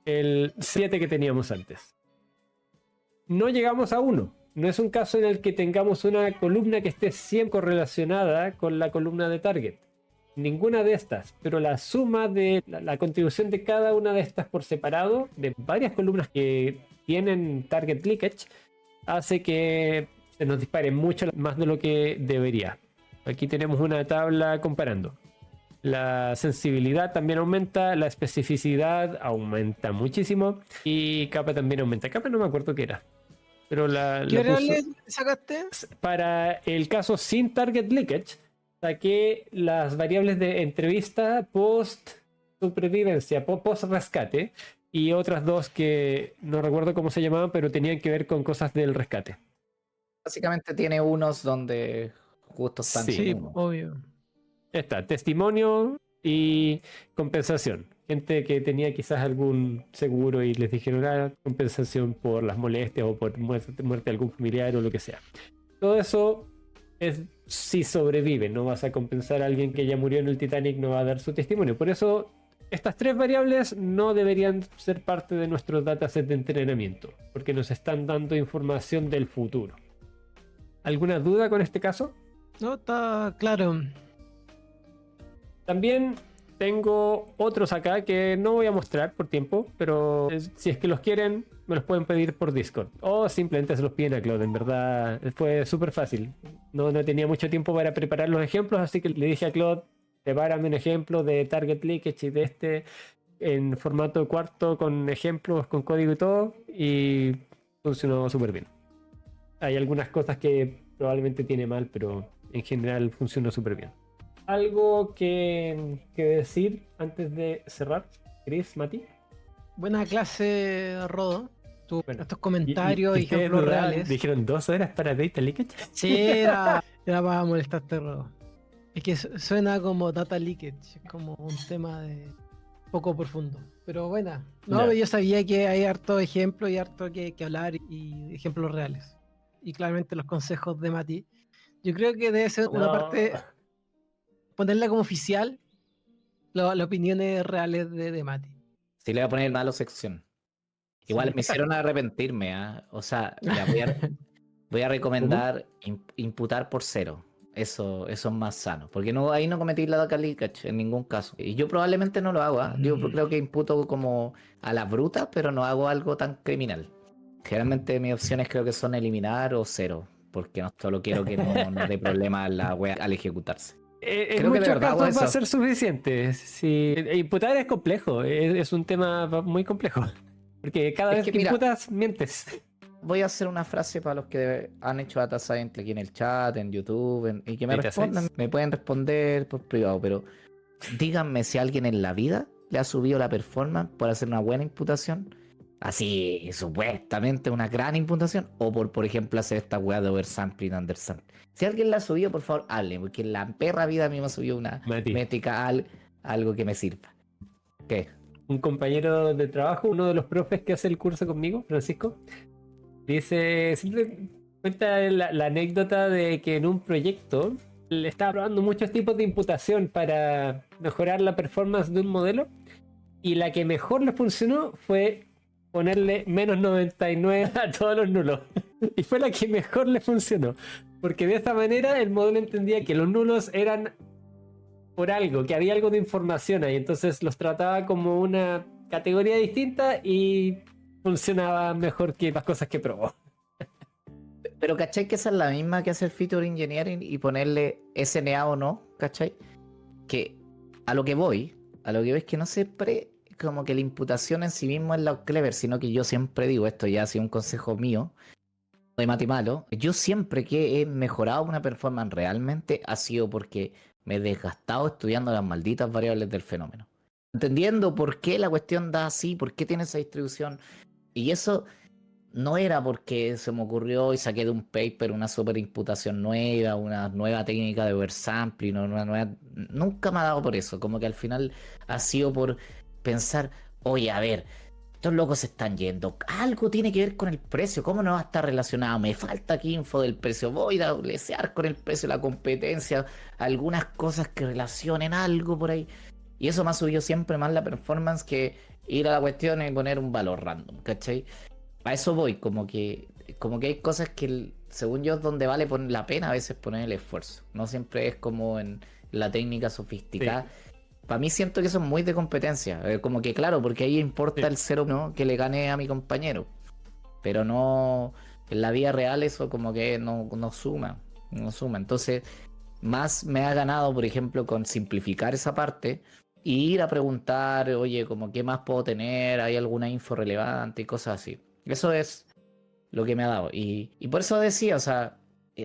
el 7 que teníamos antes. No llegamos a 1. No es un caso en el que tengamos una columna que esté siempre correlacionada con la columna de target. Ninguna de estas, pero la suma de la contribución de cada una de estas por separado, de varias columnas que tienen target leakage, hace que se nos dispare mucho más de lo que debería. Aquí tenemos una tabla comparando. La sensibilidad también aumenta, la especificidad aumenta muchísimo y capa también aumenta. Capa no me acuerdo qué era. Pero ¿Qué variable sacaste? Para el caso sin target leakage, saqué las variables de entrevista post supervivencia, post rescate y otras dos que no recuerdo cómo se llamaban, pero tenían que ver con cosas del rescate. Básicamente tiene unos donde justo están. Sí, obvio. Está, testimonio y compensación. Gente que tenía quizás algún seguro y les dijeron compensación por las molestias o por muerte de algún familiar o lo que sea. Todo eso es si sobrevive. No vas a compensar a alguien que ya murió en el Titanic, no va a dar su testimonio. Por eso Estas tres variables no deberían ser parte de nuestros datasets de entrenamiento, porque nos están dando información del futuro. ¿Alguna duda con este caso? No, está claro. También tengo otros acá que no voy a mostrar por tiempo, pero si es que los quieren, me los pueden pedir por Discord. O simplemente se los piden a Claude. En verdad fue súper fácil. No tenía mucho tiempo para preparar los ejemplos, así que le dije a Claude, prepárame un ejemplo de target leakage y de este en formato cuarto con ejemplos, con código y todo, y funcionó súper bien. Hay algunas cosas que probablemente tiene mal, pero en general funcionó súper bien. ¿Algo que decir antes de cerrar? Chris, Mati. Buena clase, Rodo. Bueno, Estos comentarios y ustedes ejemplos dudaban, reales. Dijeron 2 horas para data leakage. Sí, era para molestarte, Rodo. Es que suena como data leakage, como un tema de poco profundo. Pero bueno, no, Ya. yo sabía que hay harto ejemplo y harto que hablar y ejemplos reales. Y claramente los consejos de Mati. Yo creo que debe ser una No. parte, ponerla como oficial, las opiniones reales de Mati. Sí, le voy a poner malo sección. Igual Sí. me hicieron arrepentirme, ¿ah? O sea, ya voy a recomendar imputar por 0. Eso es más sano. Porque ahí no cometí la data leakage en ningún caso. Y yo probablemente no lo hago, ¿ah? Yo creo que imputo como a la bruta, pero no hago algo tan criminal. Generalmente mis opciones creo que son eliminar o 0. Porque no solo quiero que no dé problema a la wea al ejecutarse. En Creo que de muchos verdad hago casos va a eso. ser suficiente. Si, imputar es complejo, es un tema muy complejo. Porque cada Es vez que que mira, imputas, mientes. voy a hacer una frase para los que han hecho Data Science aquí en el chat, en YouTube, y que me Data respondan. Science. Me pueden responder por privado, pero díganme si alguien en la vida le ha subido la performance por hacer una buena imputación. Así, supuestamente una gran imputación. O por ejemplo, hacer esta weá de oversampling y undersampling. Si alguien la ha subido, por favor, hable. Porque en la perra vida a mí me ha subido una Mati, métrica, algo que me sirva. ¿Qué? un compañero de trabajo, uno de los profes que hace el curso conmigo, Francisco, dice, siempre cuenta la anécdota de que en un proyecto le estaba probando muchos tipos de imputación para mejorar la performance de un modelo, y la que mejor le funcionó fue ponerle menos 99 a todos los nulos. Y fue la que mejor le funcionó, porque de esta manera el modelo entendía que los nulos eran por algo, que había algo de información ahí, entonces los trataba como una categoría distinta y funcionaba mejor que las cosas que probó. Pero ¿cachai que esa es la misma que hacer feature engineering y ponerle SNA o no? ¿Cachai? Que a lo que voy es que no siempre como que la imputación en sí mismo es la clever, sino que yo siempre digo, esto ya ha sido un consejo mío, de Mati Malo, yo siempre que he mejorado una performance realmente ha sido porque me he desgastado estudiando las malditas variables del fenómeno. Entendiendo por qué la cuestión da así, por qué tiene esa distribución. Y eso no era porque se me ocurrió y saqué de un paper una superimputación nueva, una nueva técnica de oversampling, una nueva... Nunca me ha dado por eso, como que al final ha sido por pensar, oye, a ver, estos locos se están yendo, algo tiene que ver con el precio, ¿cómo no va a estar relacionado? Me falta aquí info del precio, voy a dobletear con el precio, la competencia, algunas cosas que relacionen algo por ahí. Y eso me ha subido siempre más la performance que ir a la cuestión y poner un valor random, ¿cachai? A eso voy, como que hay cosas que según yo es donde vale la pena a veces poner el esfuerzo. No siempre es como en la técnica sofisticada. Sí. Para mí siento que eso es muy de competencia. Como que claro, porque ahí importa el 0 ¿no? que le gane a mi compañero. Pero no, en la vida real eso como que no suma. No suma. Entonces, más me ha ganado, por ejemplo, con simplificar esa parte. Y ir a preguntar, oye, como qué más puedo tener, hay alguna info relevante y cosas así. Eso es lo que me ha dado. Y por eso decía, o sea,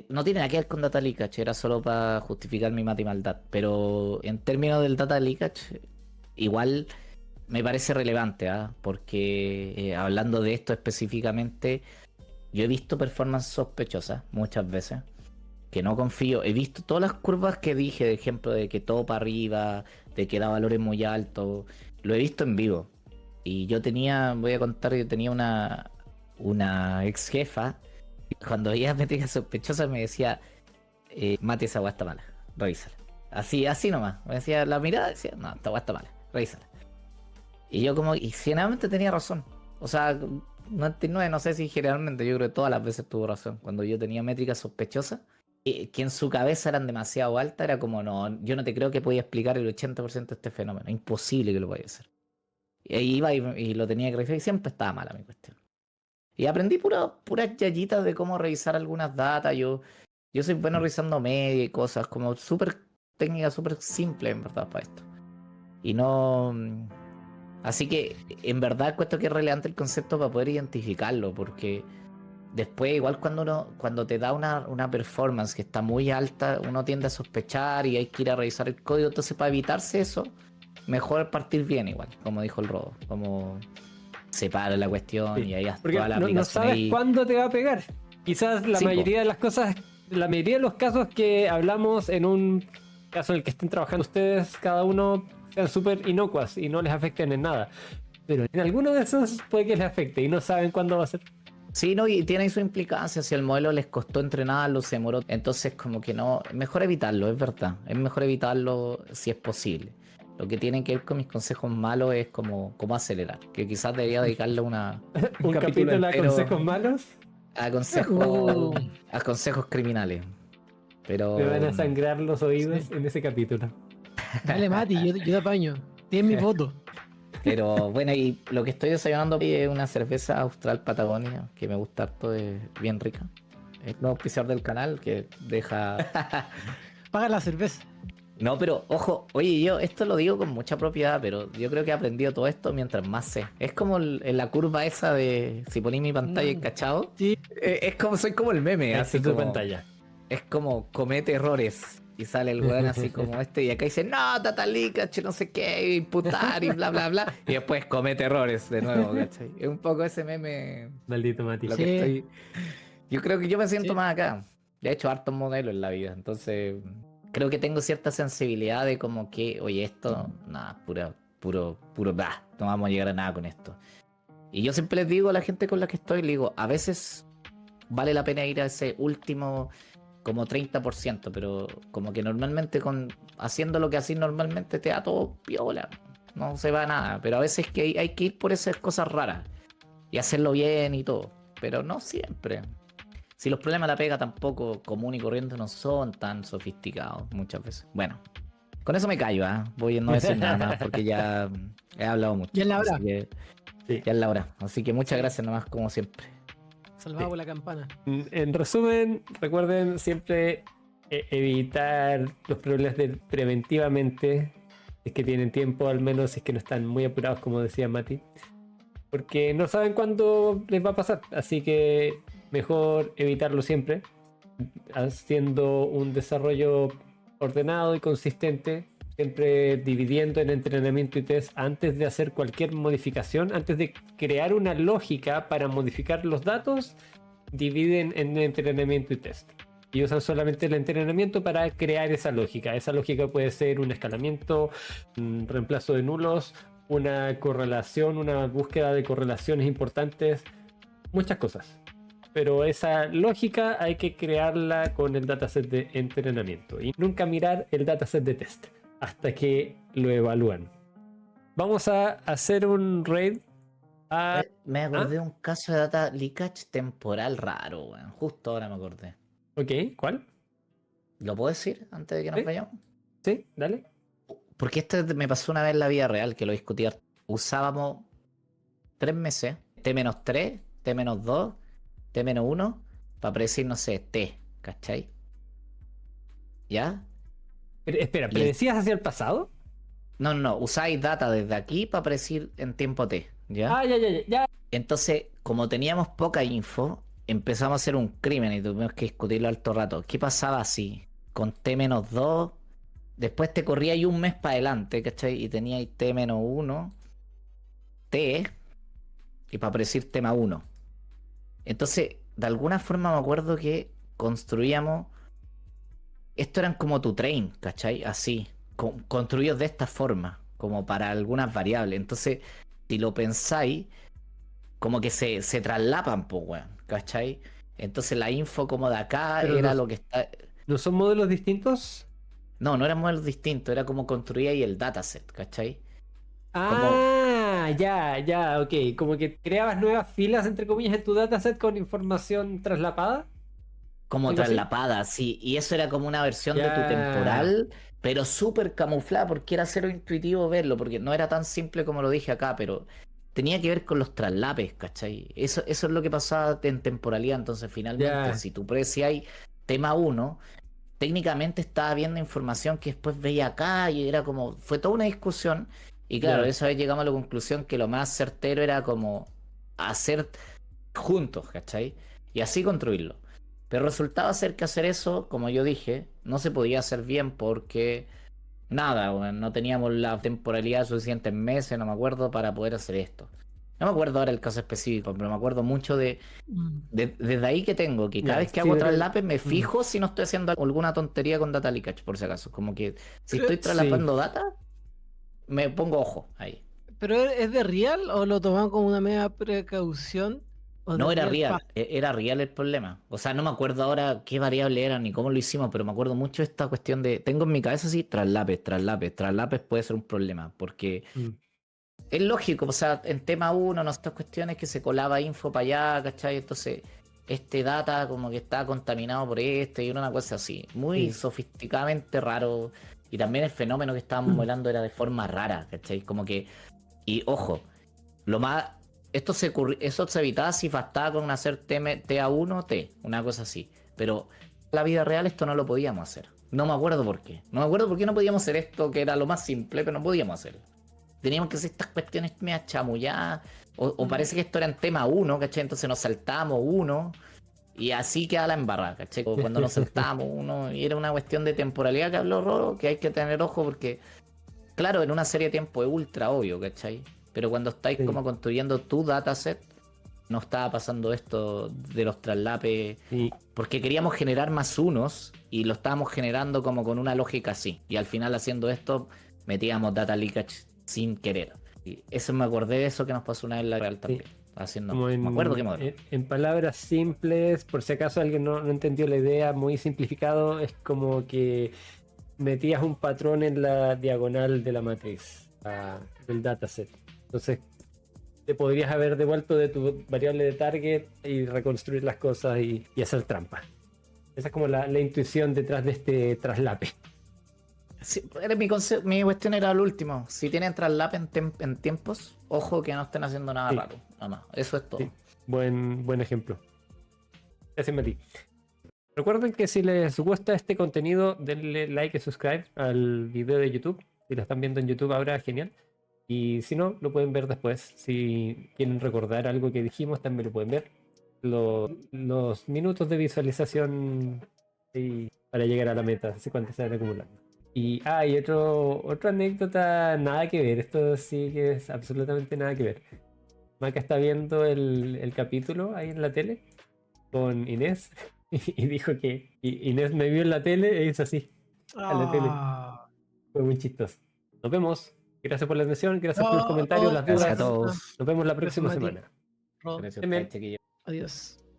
no tiene nada que ver con data leakage, era solo para justificar mi maldad. Pero en términos del data leakage, igual me parece relevante, porque hablando de esto específicamente, yo he visto performance sospechosas muchas veces, que no confío. He visto todas las curvas que dije, de ejemplo, de que todo para arriba, de que da valores muy altos, lo he visto en vivo. Y yo voy a contar, yo tenía una ex jefa, cuando veía métricas sospechosas me decía, Mate, esa agua está mala, revísala. Así nomás. Me decía, la mirada decía, no, esta agua está mala, revísala. Y yo como, y generalmente tenía razón. O sea, 99, no sé si generalmente, yo creo que todas las veces tuvo razón. Cuando yo tenía métricas sospechosas, que en su cabeza eran demasiado altas, era como, no, yo no te creo que podía explicar el 80% de este fenómeno. Imposible que lo vaya a hacer. Y ahí iba y lo tenía que revisar y siempre estaba mala mi cuestión. Y aprendí puras yayitas de cómo revisar algunas datas. Yo soy bueno revisando media y cosas, como súper técnica, súper simple en verdad para esto. Y no... Así que en verdad encuentro que es relevante el concepto para poder identificarlo, porque después igual cuando te da una performance que está muy alta, uno tiende a sospechar y hay que ir a revisar el código. Entonces para evitarse eso, mejor partir bien igual, como dijo el Rodo, como separa la cuestión y ahí haz Porque toda la no aplicación sabes ahí. cuándo te va a pegar. Quizás la Sí, po. mayoría de las cosas, la mayoría de los casos que hablamos en un caso en el que estén trabajando ustedes, cada uno sean súper inocuas y no les afecten en nada. Pero en alguno de esos puede que les afecte y no saben cuándo va a ser. Sí, no, y tiene su implicancia. Si al modelo les costó entrenarlo, se demoró. Entonces, como que no. Es mejor evitarlo, es verdad. Es mejor evitarlo si es posible. Lo que tiene que ver con mis consejos malos es cómo acelerar. Que quizás debería dedicarle Un capítulo a entero consejos malos. a consejos criminales. Me Pero. van a sangrar los oídos Sí. en ese capítulo. Dale, Mati, yo te apaño. Tienes mi voto. Pero bueno, y lo que estoy desayunando es una cerveza Austral Patagonia, que me gusta harto, es bien rica. Es nuevo auspiciador del canal que deja. Paga la cerveza. No, pero ojo, oye, yo esto lo digo con mucha propiedad, pero yo creo que he aprendido todo esto mientras más sé. Es como en la curva esa de si poní mi pantalla, ¿cachado? Sí. Es como, soy como el meme, Ahí así está tu como. pantalla. Es como comete errores. Y sale el weón así como este, y acá dice, no, Tatalica, no sé qué, imputar y bla, bla, bla. Y después comete errores de nuevo, ¿cachai? Es un poco ese meme, Maldito Mati. lo Sí. que estoy. Yo creo que yo me siento Sí. más acá. Ya he hecho hartos modelos en la vida, entonces creo que tengo cierta sensibilidad de como que, oye, esto, nada, puro, bah, no vamos a llegar a nada con esto. Y yo siempre les digo a la gente con la que estoy, le digo, a veces vale la pena ir a ese último como 30%, pero como que normalmente haciendo lo que así normalmente te da todo piola, no se va a nada, pero a veces que hay que ir por esas cosas raras y hacerlo bien y todo, pero no siempre. Si los problemas de la pega tampoco común y corriente no son tan sofisticados muchas veces. Bueno, con eso me callo, ¿eh? Voy a no decir nada más porque ya he hablado mucho. Ya es la hora. Así que, Sí. ya es la hora. Así que muchas Sí. gracias nomás como siempre. Salvado por la campana. En resumen, recuerden siempre evitar los problemas preventivamente, si es que tienen tiempo, al menos si es que no están muy apurados, como decía Mati, porque no saben cuándo les va a pasar, así que mejor evitarlo siempre, haciendo un desarrollo ordenado y consistente, siempre dividiendo en entrenamiento y test antes de hacer cualquier modificación, antes de crear una lógica para modificar los datos, dividen en entrenamiento y test. Y usan solamente el entrenamiento para crear esa lógica. Esa lógica puede ser un escalamiento, un reemplazo de nulos, una correlación, una búsqueda de correlaciones importantes, muchas cosas. Pero esa lógica hay que crearla con el dataset de entrenamiento y nunca mirar el dataset de test hasta que lo evalúan. Vamos a hacer un raid a... Me acordé de un caso de data leakage temporal raro, weón. Justo ahora me acordé. Ok, ¿cuál? ¿Lo puedo decir antes de que nos Sí. vayamos? Sí, dale. Porque este me pasó una vez en la vida real que lo discutí. Usábamos 3 meses, T-3, T-2, T-1, para predecir, no sé, T, ¿cachai? ¿Ya? Espera, Y ¿predecías hacia el pasado? No, usáis data desde aquí para predecir en tiempo T, ¿ya? Ah, ya. Entonces, como teníamos poca info, empezamos a hacer un crimen y tuvimos que discutirlo alto rato. ¿Qué pasaba si con T-2, después te corría ahí un mes para adelante, ¿cachai? Y teníais T-1, T, y para predecir T-1. Entonces, de alguna forma me acuerdo que construíamos... Esto eran como tu train, ¿cachai? Así, construidos de esta forma, como para algunas variables. Entonces, si lo pensáis, como que se traslapan, pues, weón, ¿cachai? Entonces la info como de acá Pero era los- lo que está... ¿No son modelos distintos? No eran modelos distintos, era como construía ahí el dataset, ¿cachai? Ah, Ya, ok. Como que creabas nuevas filas, entre comillas, en tu dataset con información traslapada. Como ¿Algo así? traslapada, sí. Y eso era como una versión de tu Ya, temporal, pero súper camuflada, porque era cero intuitivo verlo, porque no era tan simple como lo dije acá, pero tenía que ver con los traslapes, ¿cachai? Eso es lo que pasaba en temporalidad. Entonces, finalmente, ya, si tú hay tema uno, técnicamente estaba viendo información que después veía acá y era como, fue toda una discusión. Y claro, ya, esa vez llegamos a la conclusión que lo más certero era como hacer juntos, ¿cachai? Y así construirlo. Pero resultaba ser que hacer eso, como yo dije, no se podía hacer bien porque nada, weón, no teníamos la temporalidad suficiente en meses, no me acuerdo, para poder hacer esto. No me acuerdo ahora el caso específico, pero me acuerdo mucho Mm. desde ahí que tengo, que cada ya. vez que Sí, hago pero. traslapes me mm, fijo si no estoy haciendo alguna tontería con data leakage, por si acaso. Como que si Pero, estoy Sí. traslapando data, me pongo ojo ahí. pero ¿es de real o lo toman como una mega precaución? ¿O de No era real real, pasa? era real el problema. O sea, no me acuerdo ahora qué variable era ni cómo lo hicimos, pero me acuerdo mucho de esta cuestión de, tengo en mi cabeza así, traslapes puede ser un problema, porque mm, es lógico, o sea, en tema uno, no estas cuestiones que se colaba info para allá, ¿cachai? Entonces, este data como que está contaminado por este y una cosa así, muy Sí. sofisticadamente raro. Y también el fenómeno que estábamos modelando era de forma rara, ¿cachai? Como que, y ojo, lo más. Eso se evitaba si bastaba con hacer TA1, T, una cosa así. Pero en la vida real esto no lo podíamos hacer. No me acuerdo por qué. No me acuerdo por qué no podíamos hacer esto, que era lo más simple, pero no podíamos hacerlo. Teníamos que hacer estas cuestiones medio chamulladas. O Mm. parece que esto era en tema uno, ¿cachai? Entonces nos saltábamos uno. Y así queda la embarrada, ¿cachai? O cuando nos saltábamos uno. Y era una cuestión de temporalidad que habló Roro, que hay que tener ojo porque claro, en una serie de tiempo es ultra obvio, ¿cachai? Pero cuando estáis Sí. como construyendo tu dataset, no estaba pasando esto de los traslapes, Sí. porque queríamos generar más unos y lo estábamos generando como con una lógica así. Y al final haciendo esto, metíamos data leakage sin querer. Y eso me acordé de eso que nos pasó una vez en la real Sí. también. Haciendo, Como me acuerdo qué modelo. en palabras simples, por si acaso alguien no entendió la idea, muy simplificado, es como que metías un patrón en la diagonal de la matriz del dataset. Entonces, te podrías haber devuelto de tu variable de target y reconstruir las cosas y hacer trampa. Esa es como la intuición detrás de este traslape. Sí, era mi cuestión era el último. Si tienen traslap en tiempos, ojo que no estén haciendo nada Sí, raro. Nada más. Eso es sí. todo. Buen ejemplo. Gracias, Mati. Recuerden que si les gusta este contenido, denle like y subscribe al video de YouTube. Si lo están viendo en YouTube ahora, genial. Y si no, lo pueden ver después. Si quieren recordar algo que dijimos, también lo pueden ver. Los minutos de visualización para llegar a la meta, así cuánto se van acumulando. Y otra anécdota, nada que ver. Esto sí que es absolutamente nada que ver. Maca está viendo el capítulo ahí en la tele con Inés y dijo que Inés me vio en la tele e hizo así, a la tele. Ah, Fue muy chistoso. Nos vemos. Gracias por la atención, gracias por los oh, comentarios, oh, las Gracias a dudas. gracias, todos. Nos vemos la gracias, próxima Mati. semana. Ro, Gracias a Estén ustedes, bien. chiquillos. adiós.